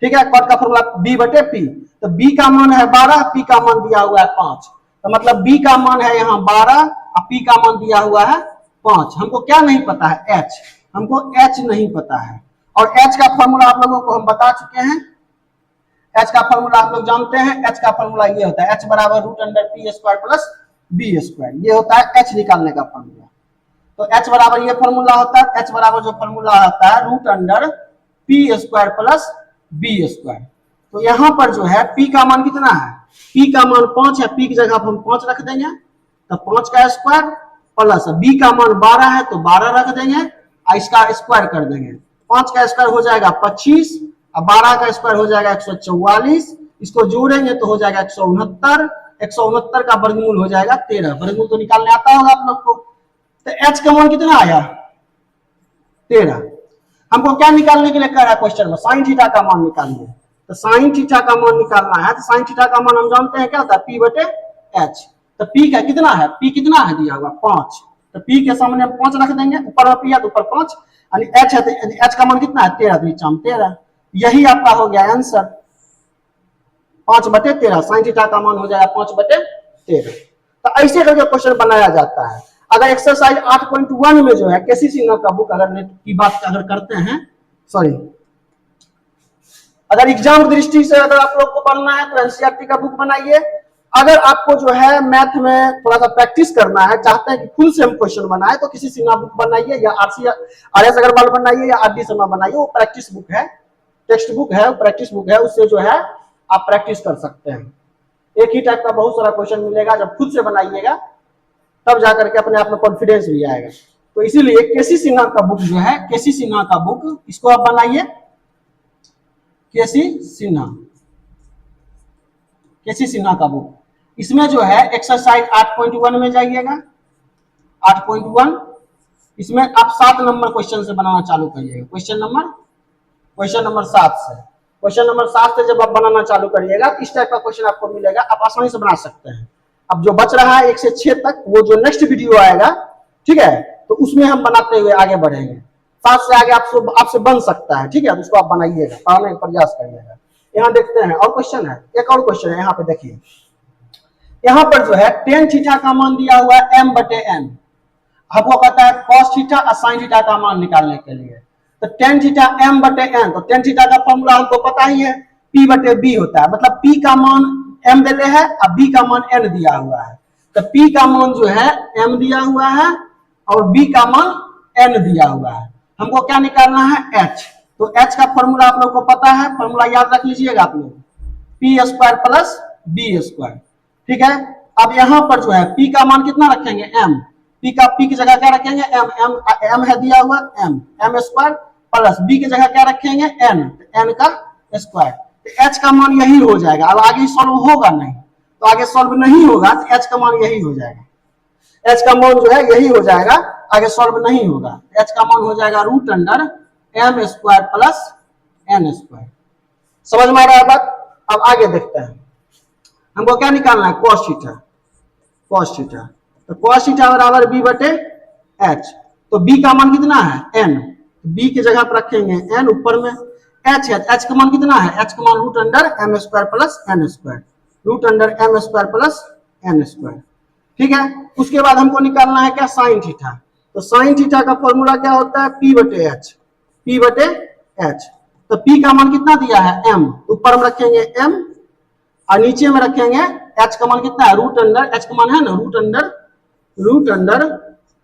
ठीक है, कॉट का फॉर्मूला बी बटे पी। तो बी का मान है 12, पी का मान दिया हुआ है 5, तो मतलब बी का मान है यहाँ 12 और पी का मान दिया हुआ है 5। हमको क्या नहीं पता है एच, हमको एच नहीं पता है। और एच का फॉर्मूला आप लोगों को हम बता चुके हैं, एच का फॉर्मूला आप लोग जानते हैं। एच का फॉर्मूला ये होता है एच बराबर root under P square plus B square, ये होता है एच निकालने का फॉर्मूला। तो h बराबर ये फॉर्मूला होता है, h बराबर जो फॉर्मूला होता है root under P square plus B square. तो यहाँ पर जो है p का मान कितना है, p का मान 5 है, p की जगह हम 5 रख देंगे, तो 5 का स्क्वायर प्लस b का मान 12 है तो 12 रख देंगे और इसका स्क्वायर कर देंगे। 5 का स्क्वायर हो जाएगा 25 और 12 का स्क्वायर हो जाएगा 144, इसको जोड़ेंगे तो हो जाएगा 169, 169 का वर्गमूल हो जाएगा 13। वर्गमूल तो निकालने आता होगा आप लोग को। तो h का मान कितना आया 13। हमको क्या निकालने के लिए कह रहा है क्वेश्चन में, साइन थीटा का मान निकालिए। तो साइन थीटा का मान निकालना है, तो साइन थीटा का मान हम जानते हैं क्या होता है p बटे h। तो p का कितना है, p कितना है दिया हुआ 5, तो p के सामने हम 5 रख देंगे, ऊपर में p है तो ऊपर 5, यानी h है तो h का मान कितना है 13, तो नीचे में 13। यही आपका हो गया आंसर 5 बटे 13, साइन थीटा का मान हो जाएगा 5 बटे 13। तो ऐसे करके क्वेश्चन बनाया जाता है। अगर एक्सरसाइज 8.1 में जो है केसी सिन्हा का बुक अगर नेट की बात अगर करते हैं, सॉरी अगर एग्जाम दृष्टि से अगर आप लोग को पढ़ना है तो एनसीईआरटी का बुक बनाइए। अगर आपको जो है मैथ में थोड़ा सा प्रैक्टिस करना है, चाहते हैं कि खुद से हम क्वेश्चन बनाए, तो किसी सिन्हा बुक बनाइए या आरएस अग्रवाल बनाइए या आरडी शर्मा बनाइए, वो प्रैक्टिस बुक है, टेक्स्ट बुक है, प्रैक्टिस बुक है, उससे जो है आप प्रैक्टिस कर सकते हैं। एक ही टाइप का बहुत सारा क्वेश्चन मिलेगा, जब खुद से बनाइएगा तब जाकर के अपने आप में कॉन्फिडेंस भी आएगा। तो इसीलिए केसी सिन्हा का बुक जो है, केसी सिन्हा का बुक, इसको आप बनाइए केसी सिन्हा का बुक। इसमें जो है एक्सरसाइज 8.1 में जाइएगा, 8.1, इसमें आप 7 नंबर क्वेश्चन से बनाना चालू करिएगा। क्वेश्चन नंबर 7 से, क्वेश्चन नंबर 7 से जब आप बनाना चालू करिएगा इस टाइप का क्वेश्चन आपको मिलेगा, आप आसानी से बना सकते हैं। अब जो बच रहा है 1 से 6 तक, वो जो नेक्स्ट वीडियो आएगा, ठीक है, तो उसमें हम बनाते हुए आगे बढ़ेंगे। 7 से आगे आपसे बन सकता है, ठीक है, तो उसको आप बनाइएगा, पढ़ने का प्रयास करिएगा। यहाँ देखते हैं और क्वेश्चन है, एक और क्वेश्चन है, यहाँ पे देखिए, यहाँ पर जो है टेन थीटा का मान दिया हुआ है m बटे n। हमको कहता है cos थीटा और sin थीटा का मान निकालने के लिए। तो टेन थीटा m बटे n, तो टेन थीटा का फॉर्मूला हमको पता ही है, p बटे b होता है, मतलब p का मान m देते हैं और b का मान n दिया हुआ है। तो p का मान जो है m दिया हुआ है और b का मान n दिया हुआ है। हमको क्या निकालना है h। तो h का फॉर्मूला आप लोग को पता है, फॉर्मूला याद रख लीजिएगा आप लोग, p square plus b square, ठीक है। अब यहाँ पर जो है p का मान कितना रखेंगे m, p की जगह क्या रखेंगे m है दिया हुआ m स्क्वायर प्लस b की जगह क्या रखेंगे n का स्क्वायर। तो h का मान यही हो जाएगा। अब आगे सॉल्व होगा नहीं, तो आगे सॉल्व नहीं होगा, तो h का मान यही हो जाएगा, h का मान जो है यही हो जाएगा, आगे सॉल्व नहीं होगा। h का मान हो जाएगा root under m square plus n square. समझ में आ रहा है बात। अब आगे देखते हैं, हमको क्या निकालना है cos थीटा। तो cos थीटा बराबर b बटे h। तो b का मान कितना है n, b की जगह पर रखेंगे n, ऊपर में h है, h का मान कितना है, h का मान root under m square plus n square, root under m square plus n square, ठीक है। उसके बाद हमको निकालना है क्या, साइन थीटा। तो साइन थीटा का फॉर्मूला क्या होता है, पी बटे एच, पी बटे एच। तो पी का मान कितना दिया है, एम, ऊपर में रखेंगे एम और नीचे में रखेंगे एच का मान कितना है, रूट अंडर, एच का मान है ना root under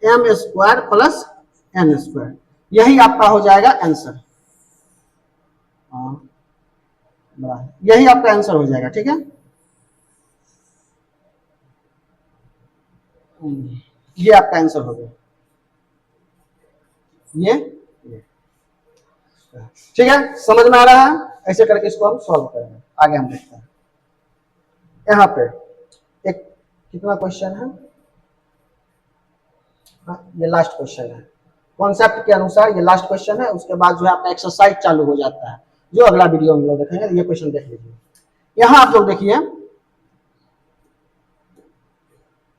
M square plus N square. यही आपका हो जाएगा आंसर, यही आपका आंसर हो जाएगा। ठीक है, ये आपका आंसर हो गया, ये ठीक है, समझ में आ रहा है। ऐसे करके इसको हम सॉल्व करेंगे। आगे हम देखते हैं, यहाँ पे एक कितना क्वेश्चन है, ये लास्ट क्वेश्चन है, कॉन्सेप्ट के अनुसार ये लास्ट क्वेश्चन है। उसके बाद जो है आपका एक्सरसाइज चालू हो जाता है, जो अगला वीडियो में लोग देखेंगे। ये क्वेश्चन देख लीजिए, यहाँ आप लोग देखिए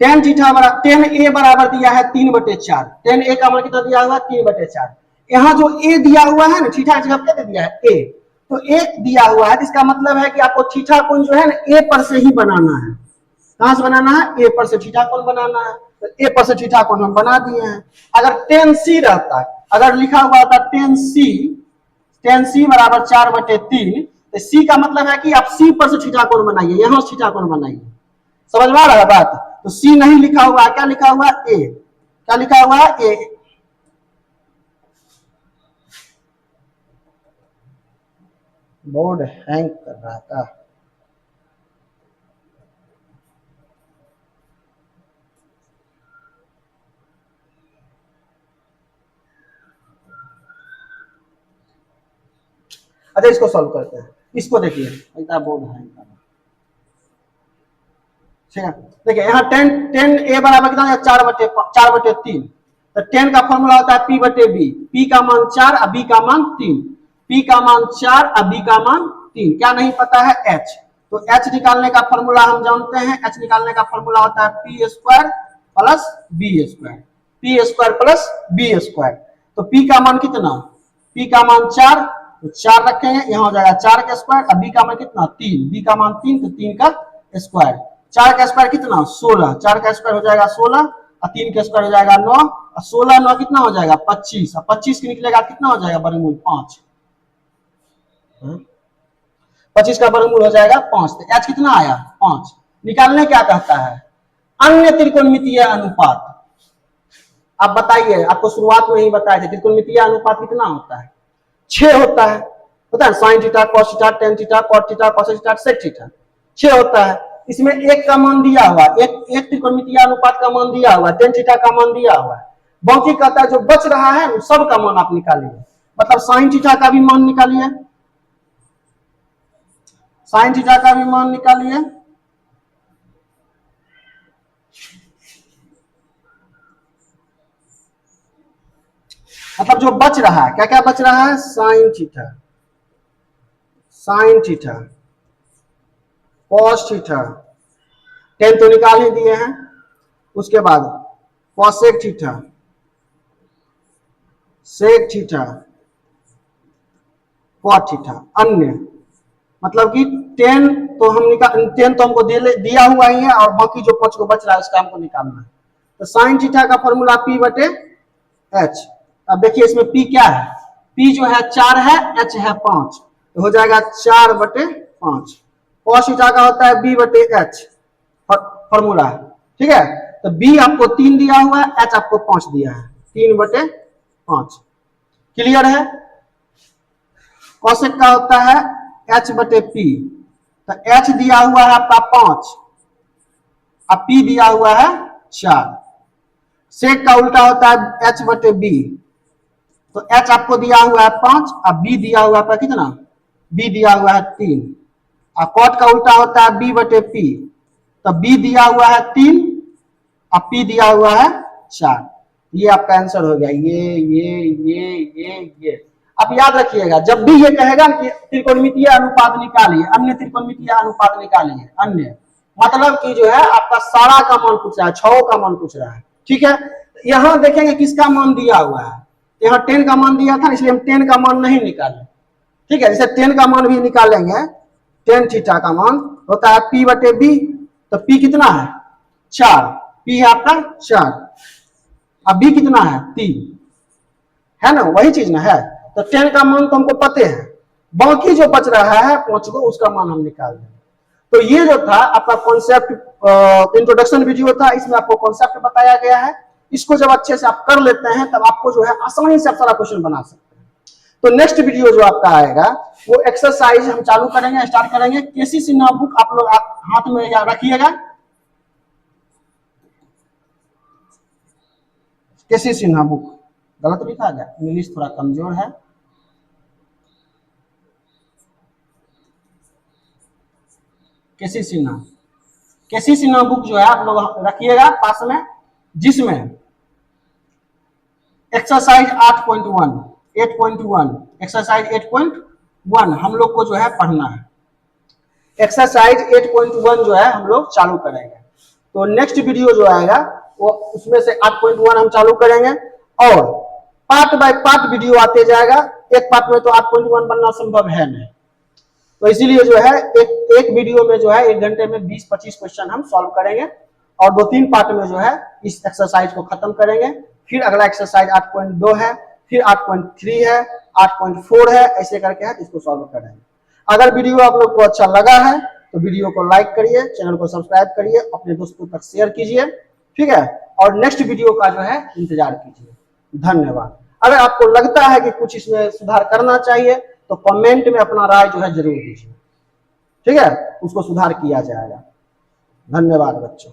टेन थीटा बराबर, टेन ए बराबर दिया है 3/4, टेन ए का मान कितना दिया हुआ है 3/4। यहाँ जो ए दिया हुआ है ना, थीटा की जगह क्या दे दिया है ए, तो ए दिया हुआ है, इसका मतलब है कि आपको थीटा कोण जो है ना ए पर से ही बनाना है। कहां से बनाना है, ए पर से थीटा कोण बनाना है। तो ए पर से थीटा कोण हम बना दिए हैं। अगर टेन सी रहता है, अगर लिखा हुआ था टेन सी बराबर 4/3, तो सी का मतलब है कि आप सी पर से थीटा कोण बनाइए, यहां से थीटा कोण बनाइए। समझ में आ रहा है बात। तो सी नहीं लिखा हुआ है, क्या लिखा हुआ है ए, क्या लिखा हुआ है ए। बोर्ड हैंग कर रहा था, अच्छा इसको सॉल्व करते हैं। इसको देखिए, बोर्ड हैंग कर रहा, ठीक है। देखिए यहाँ टेन ए बराबर कितना है, 4/3। तो टेन का फॉर्मूला होता है पी बटे बी, पी का मान 4 और बी का मान 3, पी का मान 4 और बी का मान 3। क्या नहीं पता है, एच। तो एच निकालने का फॉर्मूला हम जानते हैं, एच निकालने का फॉर्मूला होता है P square plus B square, P square plus B square. तो पी का मान कितना, पी का मान 4, तो 4 रखेंगे, यहाँ हो जाएगा 4 का स्क्वायर। और बी का मान कितना 3, बी का मान 3, तो 3 का स्क्वायर। 4 का स्क्वायर कितना 16, 4 का स्क्वायर हो जाएगा 16 और 3 का स्क्वायर हो जाएगा 9 और 16 9 कितना हो जाएगा 25 और 25 की निकलेगा कितना हो जाएगा वर्गमूल 5, 25 का वर्गमूल हो जाएगा 5। तो एच कितना आया 5। निकालने क्या कहता है, अन्य त्रिकोणमितीय अनुपात। आप बताइए, आपको शुरुआत में ही बताए थे त्रिकोणमितीय अनुपात कितना होता है, 6 होता है, पता है, sine theta cos theta tan theta cot theta cos theta sec theta, 6 होता है। इसमें एक का मान दिया हुआ, एक त्रिकोणमितीय अनुपात का मान दिया हुआ, टेन थीटा का मान दिया हुआ है। बाकी कहता है जो बच रहा है सब का मान आप निकालिए, मतलब साइन थीटा का भी मान निकालिए, साइन थीटा का भी मान निकालिए, मतलब जो बच रहा है, क्या क्या बच रहा है, sine theta, sine theta cos theta, tan तो निकाल ही दिए हैं। उसके बाद cosec theta, sec theta, cot theta, अन्य, मतलब कि 10 तो हम निकाल, 10 तो हमको दिया हुआ ही है और बाकी जो 5 को बच रहा है उसका हमको निकालना है। तो साइन थीटा का फॉर्मूला पी बटे एच। अब देखिए इसमें पी क्या है, पी जो है 4 है, एच है 5, तो हो जाएगा 4/5। कॉस थीटा का होता है बी बटे एच फॉर्मूला है, ठीक है। तो बी आपको 3 दिया हुआ है, एच आपको 5 दिया है, 3/5। क्लियर है। कॉसेक का होता है एच बटे पी, तो एच दिया हुआ है आपका 5 और पी दिया हुआ है 4। सेक का उल्टा होता है एच बटे बी, तो एच आपको दिया हुआ है 5 और बी दिया हुआ है कितना, बी दिया हुआ है 3। और कॉट का उल्टा होता है बी बटे पी, तो बी दिया हुआ है 3 और पी दिया हुआ है 4। ये आपका आंसर हो गया, ये। आप याद रखिएगा, जब भी ये कहेगा कि त्रिकोणमितीय अनुपात निकालिए, अन्य त्रिकोणमितीय अनुपात निकालिए, अन्य मतलब कि जो है आपका सारा का मान पूछ रहा है, 6 का मान पूछ रहा है, ठीक है। यहां देखेंगे किसका मान दिया हुआ है, यहाँ 10 का मान दिया था, इसलिए हम 10 का मान नहीं निकाले, ठीक है। जैसे 10 का मान भी निकालेंगे, टेन थीटा का मान होता है पी बटे बी, तो पी कितना है 4, P है आपका 4, अब B कितना है 3, है ना, वही चीज ना है। तो 10 का मान तो हमको पते है, बाकी जो बच रहा है 5 को, उसका मान हम निकाल देंगे। तो ये जो था आपका कॉन्सेप्ट इंट्रोडक्शन वीडियो था, इसमें आपको कॉन्सेप्ट बताया गया है। इसको जब अच्छे से आप कर लेते हैं तब आपको जो है आसानी से आप सारा क्वेश्चन बना सकते हैं। तो नेक्स्ट वीडियो जो आपका आएगा वो एक्सरसाइज हम चालू करेंगे, स्टार्ट करेंगे। केसी सिन्हा बुक आप लोग हाथ में रखिएगा, केसी सिन्हा बुक, गलत लिखा गया, इंग्लिश थोड़ा कमजोर है। केसी सिन्हा बुक जो है आप लोग रखिएगा पास में, जिसमें एक्सरसाइज 8.1 एक्सरसाइज 8.1 हम लोग को जो है पढ़ना है। एक्सरसाइज 8.1 जो है हम लोग चालू करेंगे। तो नेक्स्ट वीडियो जो आएगा वो उसमें से 8.1 हम चालू करेंगे, और पार्ट बाय पार्ट वीडियो आते जाएगा। एक पार्ट में तो 8.1 बनना संभव है नहीं, तो इसीलिए जो है एक वीडियो में जो है 1 घंटे में 20-25 क्वेश्चन हम सॉल्व करेंगे, और 2-3 पार्ट में जो है इस एक्सरसाइज को खत्म करेंगे। फिर अगला एक्सरसाइज 8.2 है, फिर 8.3 है, 8.4 है, ऐसे करके है, इसको सॉल्व करेंगे। अगर वीडियो आप लोग को अच्छा लगा है तो वीडियो को लाइक करिए, चैनल को सब्सक्राइब करिए, अपने दोस्तों तक शेयर कीजिए, ठीक है, और नेक्स्ट वीडियो का जो है इंतजार कीजिए। धन्यवाद। अगर आपको लगता है कि कुछ इसमें सुधार करना चाहिए तो कमेंट में अपना राय जो है जरूर दीजिए, ठीक है, उसको सुधार किया जाएगा। धन्यवाद बच्चों।